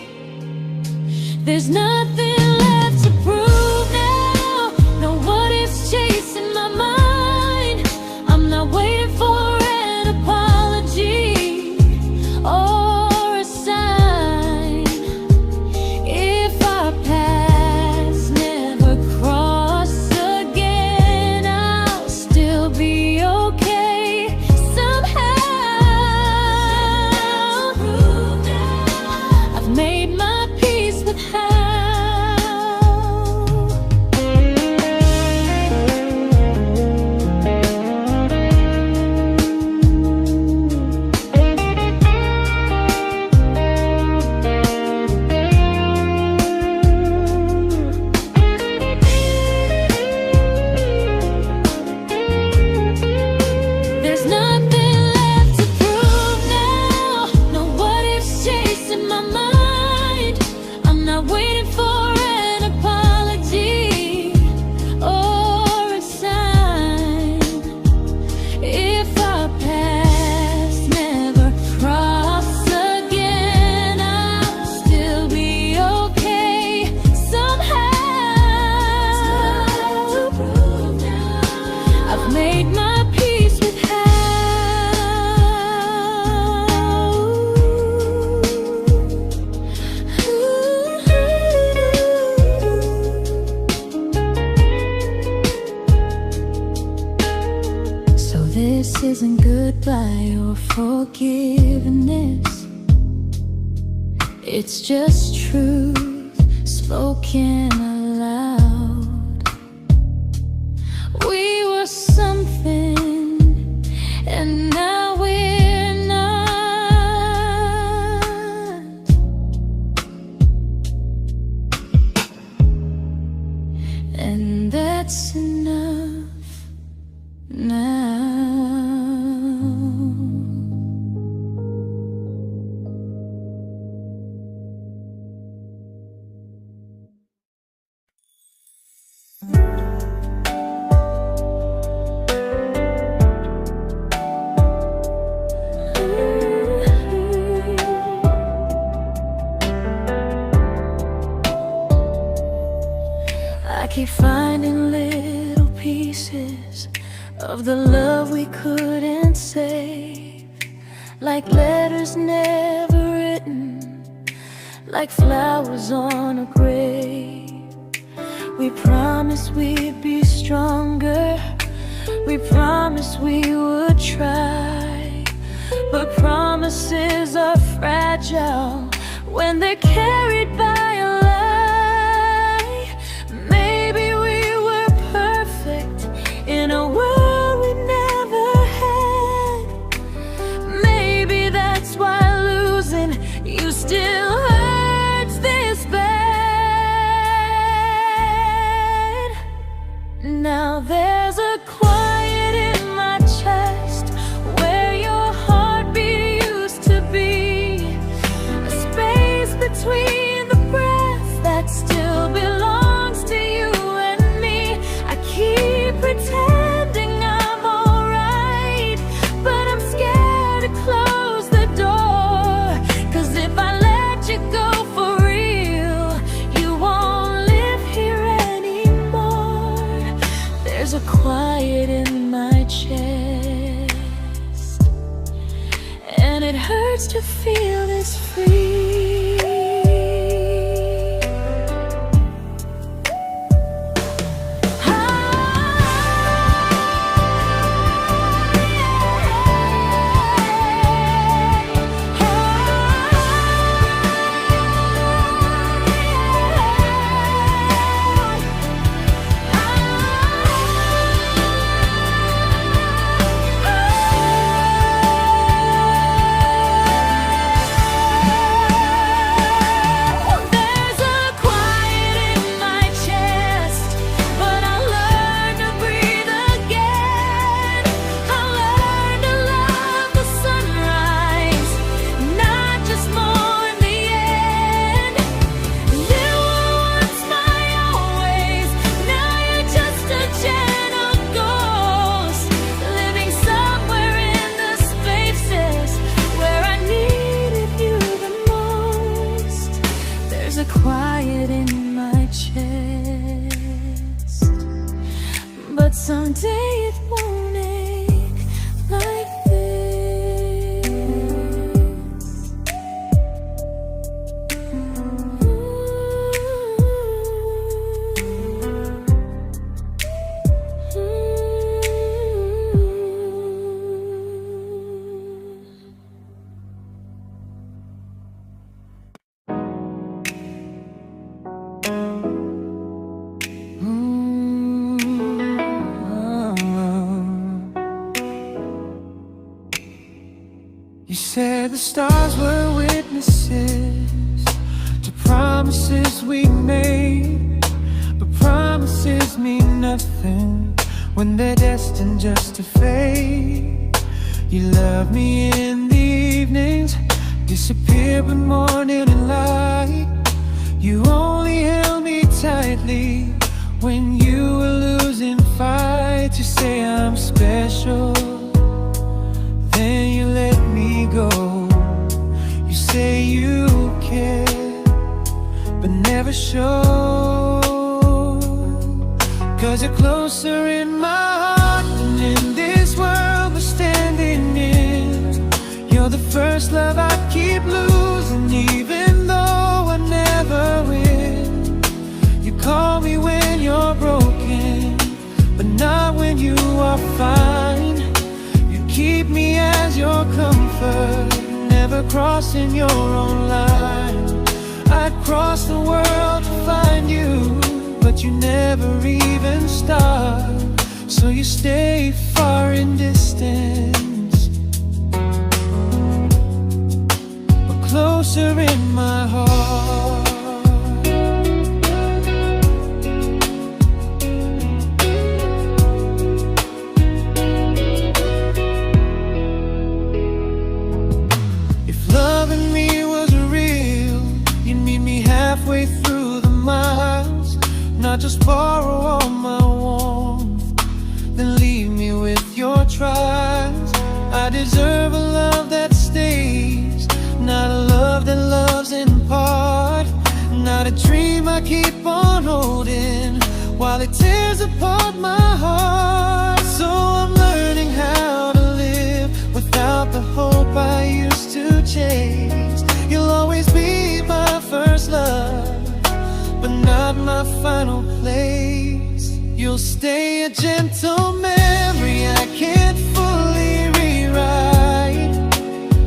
There's nothing left to prove now, no what ifs chasing my mind. I'm not waiting for an apology or a sign. If our paths never cross again, I'll still be made my peace with how. So this isn't goodbye or forgiveness, it's just truth spoken aloud. We were something, and now we're not. And that's enough now. I keep finding little pieces of the love we couldn't save, like letters never written, like flowers on a grave. We promised we'd be stronger, we promised we would try, but promises are fragile when they're carried by a lie. Maybe we were perfect in a world we never had. Maybe that's why losing you still hurts this bad. Now there's a quiet in my chest where your heartbeat used to be, a space between the breath that still belongs to you and me. I keep pretending I'm alright, but I'm scared to close the door, 'cause if I let you go for real, you won't live here anymore. There's a quiet in my chest, and it hurts to feel this free. There's a quiet in my chest, but someday it won't ache like this. You said the stars were witnesses to promises we made, but promises mean nothing when they're destined just to fade. You love me in the evenings, disappear when morning and light. You only held me tightly when you were losing fights. You say I'm special, then you let me go. You say you care, but never show, 'cause you're closer in my heart than comfort, never crossing your own line. I'd cross the world to find you, but you never even start. So you stay far in distance, but closer in my heart. Halfway through the miles, not just borrow all my warmth, then leave me with your trials. I deserve a love that stays, not a love that loves in part, not a dream I keep on holding while it tears apart my heart. So I'm learning how to live without the hope I used to chase. You'll always be my first love, but not my final place. You'll stay a gentle memory I can't fully rewrite,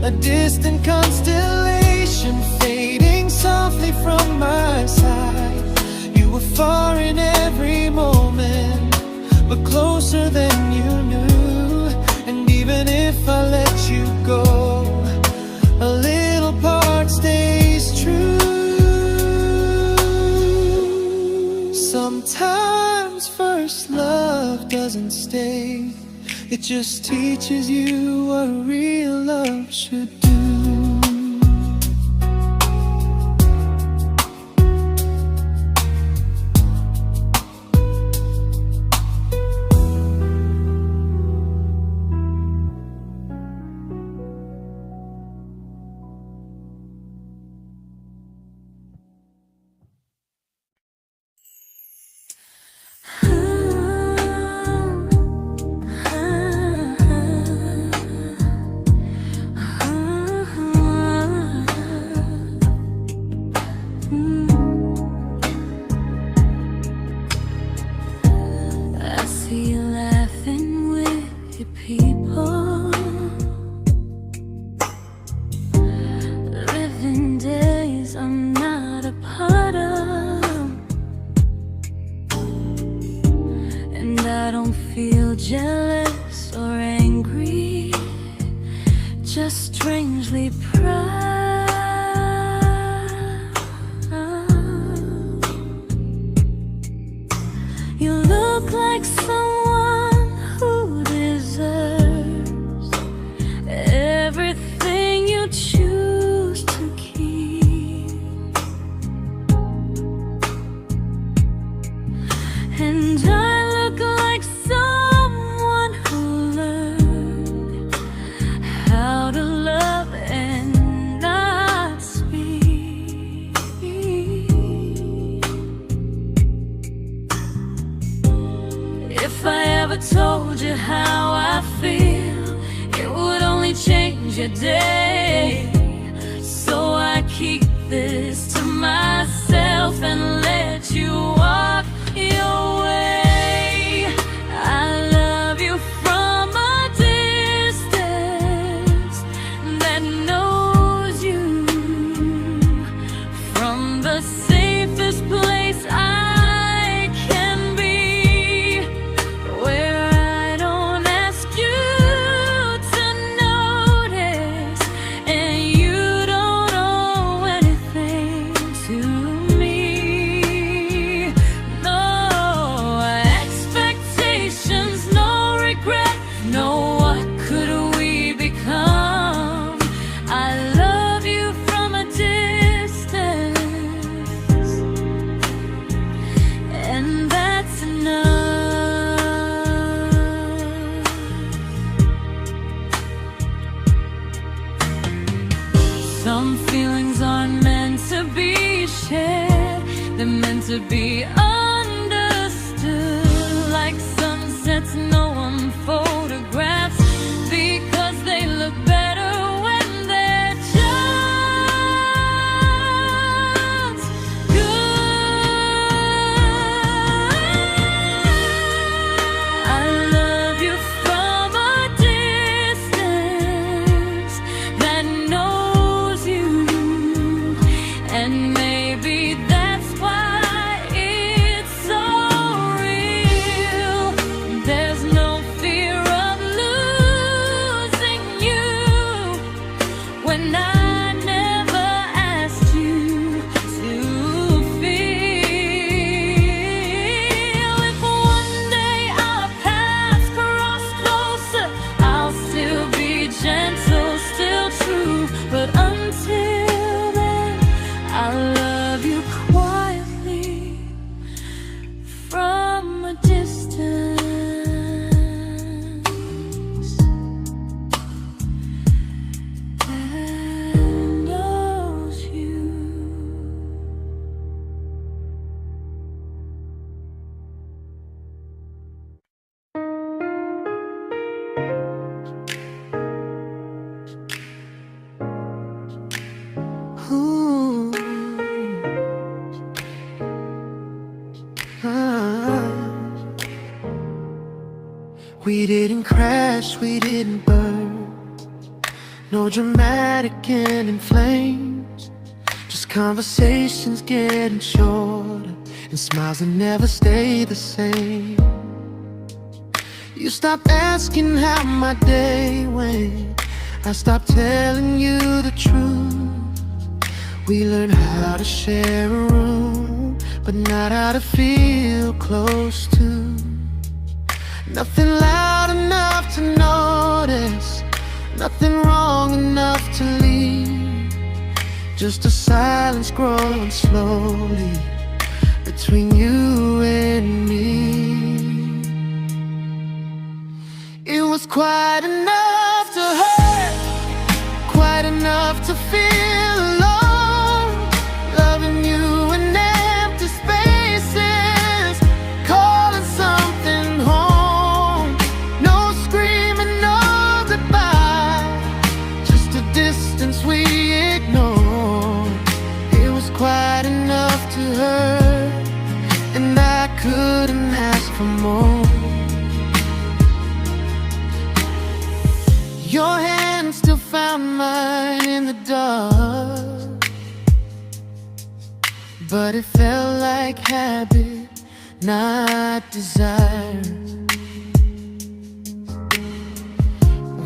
a distant constellation fading softly from my side. You were far in every moment, but closer than you knew. And even if I let you go, a little part stays true. Sometimes first love doesn't stay, it just teaches you what real love should do. Jealous or angry, just strangely proud. You look like someone who deserves everything you choose to keep. And I look like someone who learned how to love and not speak. If I ever told you how I feel, it would only change your day. So I keep this to myself and let you walk your way. I love you from a distance that knows you, from the safest place I can be, where I don't ask you to notice and you don't owe anything to me. No expectations, no regret, no what could we become. I love you from a distance, and that's enough. Some feelings aren't meant to be shared, they're meant to be understood. Like sunsets no one photographs, because they look better when they're just good. I love you from a distance We didn't crash, we didn't burn. No dramatic end in flames. Just conversations getting shorter, and smiles that never stay the same. You stopped asking how my day went. I stopped telling you the truth. We learned how to share a room, but not how to feel close to. Nothing loud enough to notice, nothing wrong enough to leave. Just a silence growing slowly between you and me. It was quite enough to hurt, quite enough to feel alone. Loving you in empty spaces, calling something home. No screaming, no goodbye, just a distance we ignored. It was quite enough to hurt, and I couldn't ask for more. Your hand still found mine in the dark, but it felt like habit, not desire.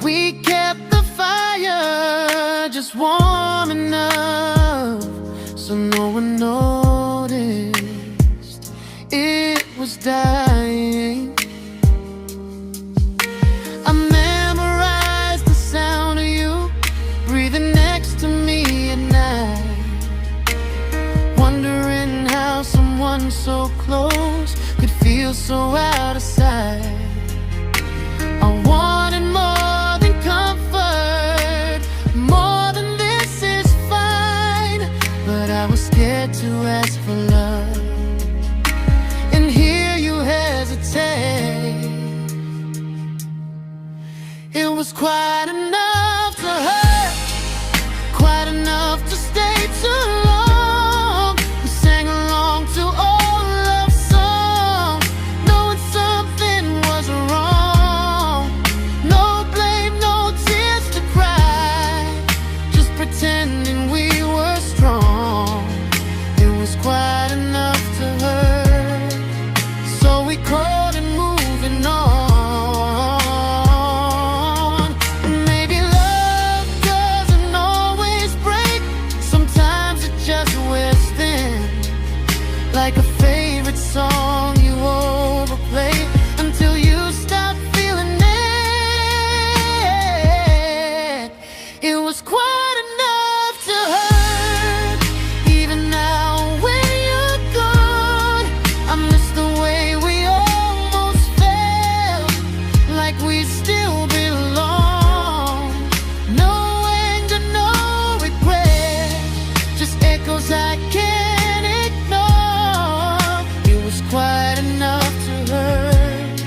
We kept the fire just warm enough so no one noticed it was dying. I memorized the sound of you breathing next to me at night, wondering how someone so close could feel so out of sight. I wanted more than comfort, more than this is fine, but I was scared to ask for love, and here you hesitate. It was quite enough to hurt, quite enough to stay too long. We sang along to old love songs, knowing something was wrong. No blame, no tears to cry, just pretending we were strong. It was quite enough to hurt, so we crawled and moving on. Maybe love doesn't always break, sometimes it just wears thin, like a favorite song you overplay until you stop feeling it. It was quite enough to hurt, even now when you're gone. I miss the way we almost felt, like we still belong. No anger, no regret, just echoes I can't ignore. It was quite enough to hurt,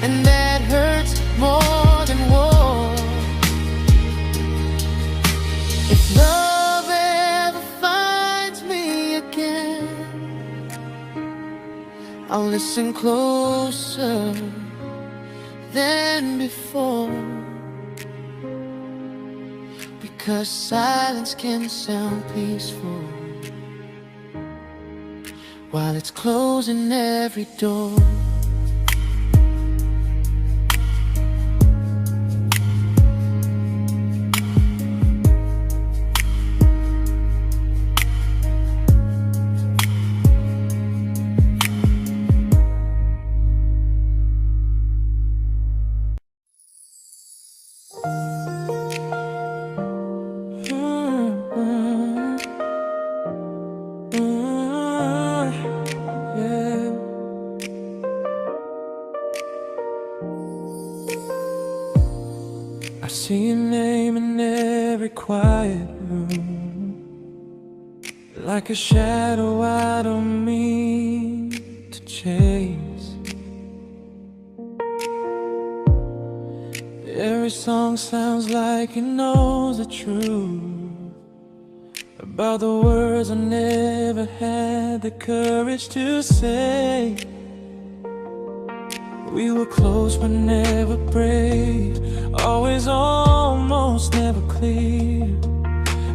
and that hurts more than war. If love ever finds me again, I'll listen closer than before, because silence can sound peaceful while it's closing every door. I see your name in every quiet room, like a shadow I don't mean to chase. Every song sounds like it knows the truth about the words I never had the courage to say. We were close but never brave, always almost, never clear.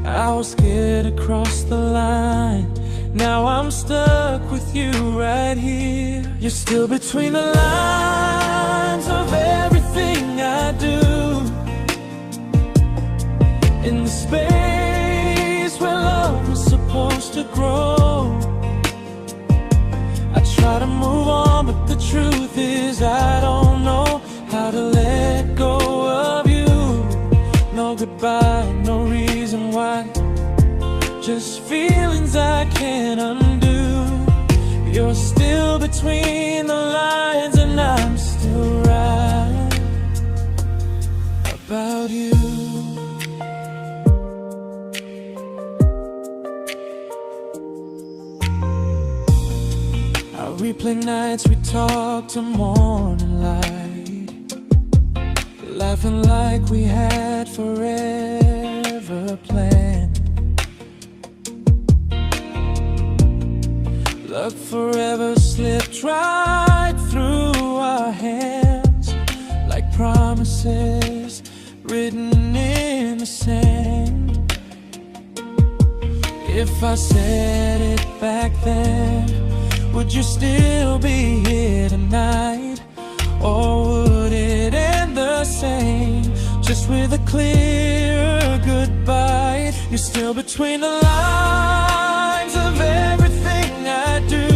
I was scared to cross the line, now I'm stuck with you right here. You're still between the lines of everything I do, in the space where love was supposed to grow. I try to move on, but the truth is I don't know how to let go of you. No goodbye, no reason why, just feelings I can't undo. You're still between the lines and I'm still right about you. I replay nights we talk to morning light, laughing like we had forever planned. Luck forever slipped right through our hands, like promises written in the sand. If I said it back then, would you still be here tonight? Or would it end the same, just with a clear goodbye? You're still between the lines of everything I do,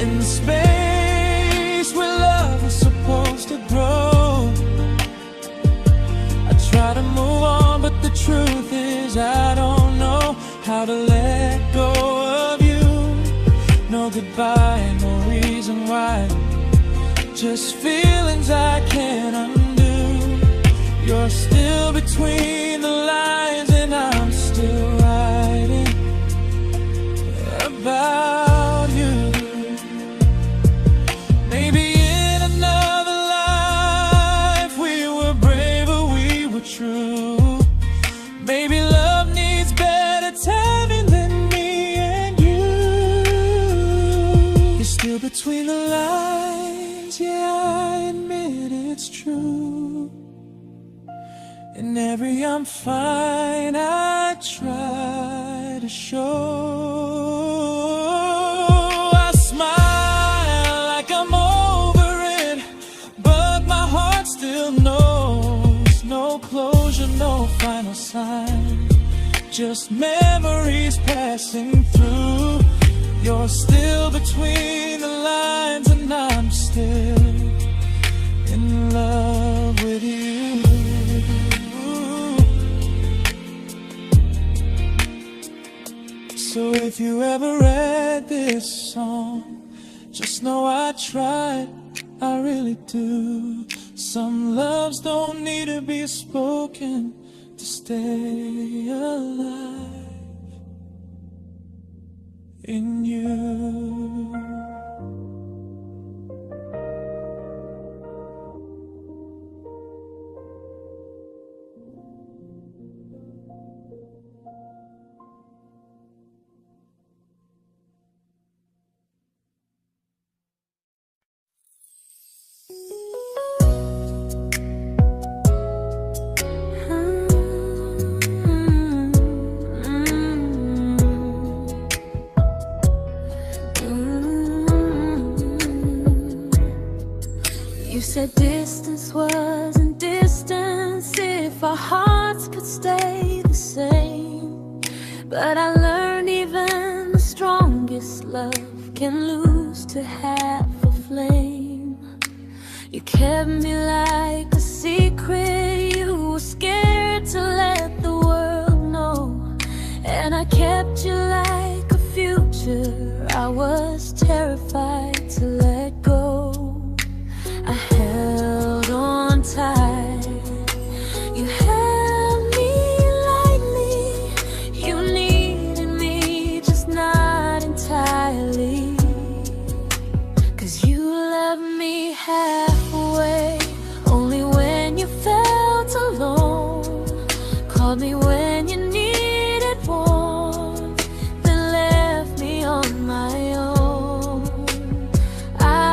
in the space where love was supposed to grow. I try to move on, but the truth is I don't know how to let go of you. No goodbye, no reason why, just feelings I can't undo. You're still between the lines and I'm still writing about you. Maybe in another life we were braver, we were true. Maybe love needs better timing than me and you. You're still between the lines, yeah, I admit it's true. In every I'm fine I try to show. I smile like I'm over it, but my heart still knows. No closure, no final sign, just memories passing through. You're still between the lines and I'm still in love with you. So if you ever read this song, just know I tried, I really do. Some loves don't need to be spoken to stay alive in you. You said distance wasn't distance if our hearts could stay the same. But I learned even the strongest love can lose to half a flame. You kept me like a secret, you were scared to let the world know. And I kept you like a future, I was terrified to let go. I held on tight, you held me lightly. You needed me, just not entirely. 'Cause you loved me halfway, only when you felt alone. Called me when you needed warmth, then left me on my own. I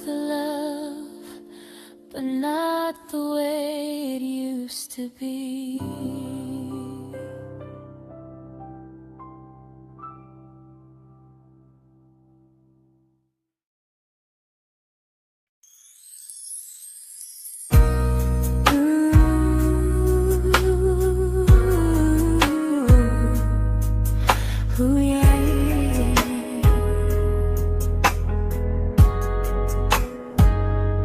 the love, but not the way it used to be. Ooh, yeah, yeah.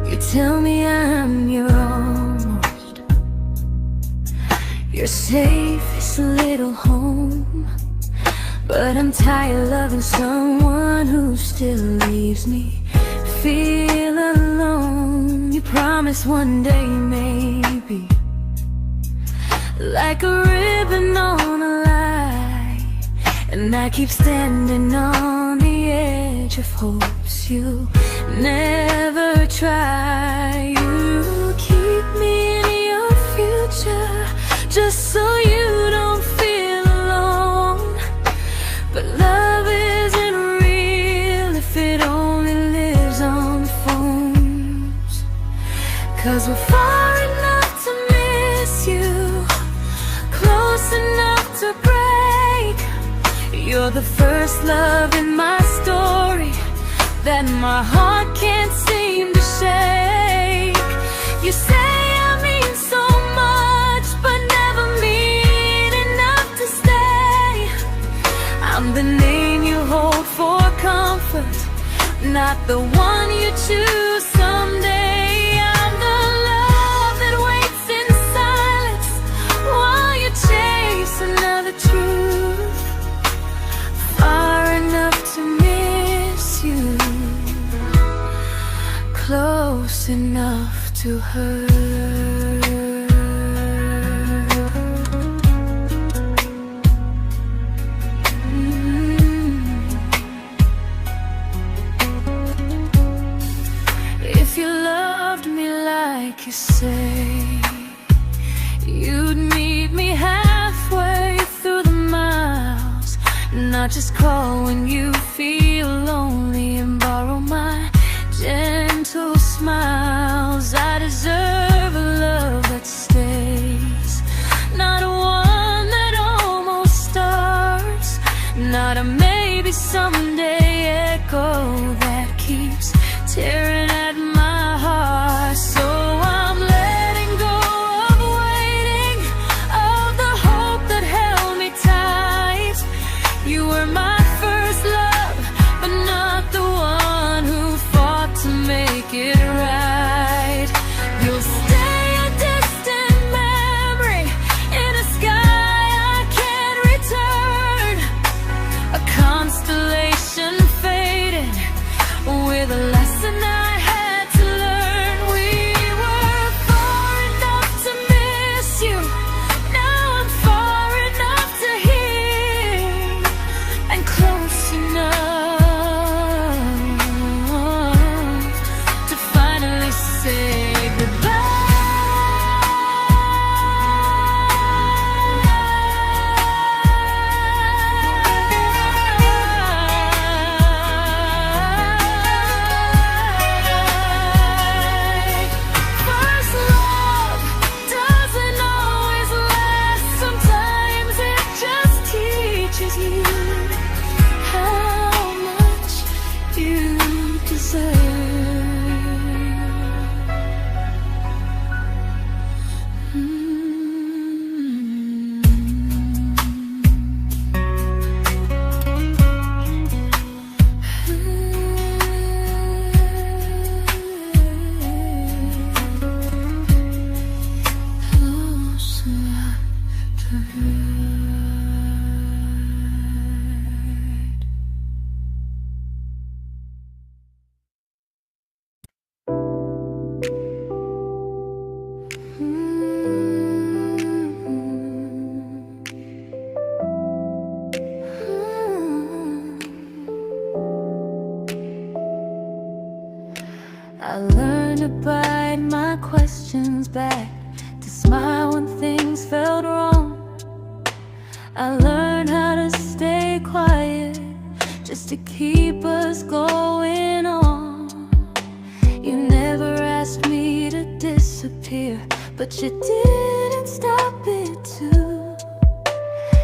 You tell me I'm your almost, your safest little home, but I'm tired loving someone who still leaves me feel alone. You promise one day maybe, like a ribbon on a line, and I keep standing on the edge of hopes you never try. You keep me in your future just so you don't feel alone. But love isn't real if it only lives on the phones. 'Cause we're far enough to miss you, close enough to break. You're the first love in my story that my heart can't seem to shake. You say I mean so much, but never mean enough to stay. I'm the name you hold for comfort, not the one you choose someday. I'm the love that waits in silence while you chase another truth. Far enough to miss you, close enough to hurt. If you loved me like you say, you'd meet me halfway through the miles, not just call when you feel lonely and borrow my gentle smiles. I deserve a love that stays, not a one that almost starts, not a maybe someday echo that keeps tearing at my heart. So I'm letting go of waiting, of the hope that held me tight. You were my first love, but not the one who fought to make it right. You'll stay a distant memory in a sky I can't return, a constellation faded with a lesson I had to learn. We were far enough to miss you, now I'm far enough to hear, and close enough to finally say goodbye. First love doesn't always last, sometimes it just teaches you how much you deserve. Close enough to hurt. I learned to bite my questions back, to smile when things felt wrong. I learned how to stay quiet just to keep us going on. disappear, but you didn't stop it too.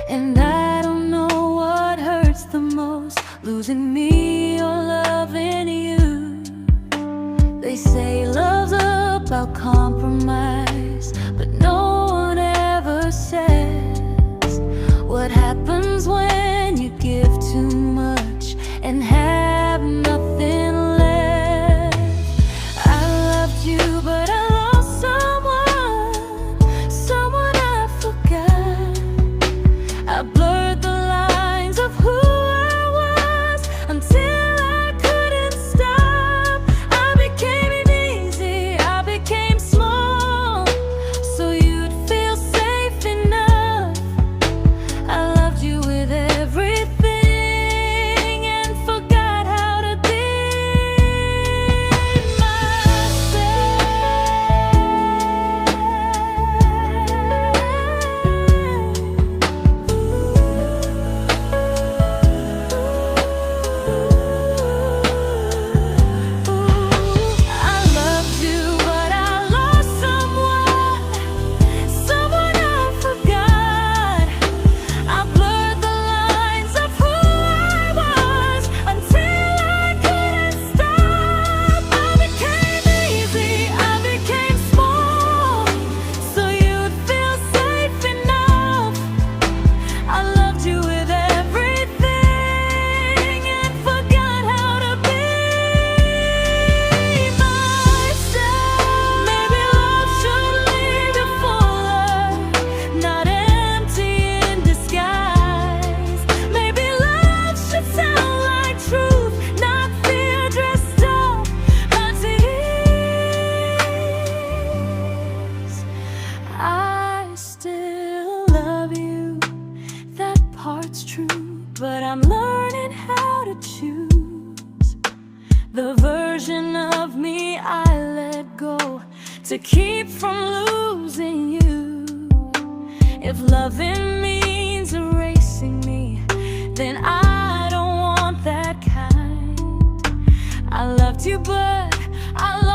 And I don't know what hurts the most, losing me or loving you. They say love's about compromise, but no one ever says what happens when you give too much and have nothing left. I loved you, but I lost someone I forgot. I blurred the lines of who I was until I couldn't stop. I became easy, I became small, so you'd feel safe enough. I loved you with everything and forgot how to be but I'm learning how to choose the version of me I let go to keep from losing you. If loving means erasing me, then I don't want that kind. I loved you, but I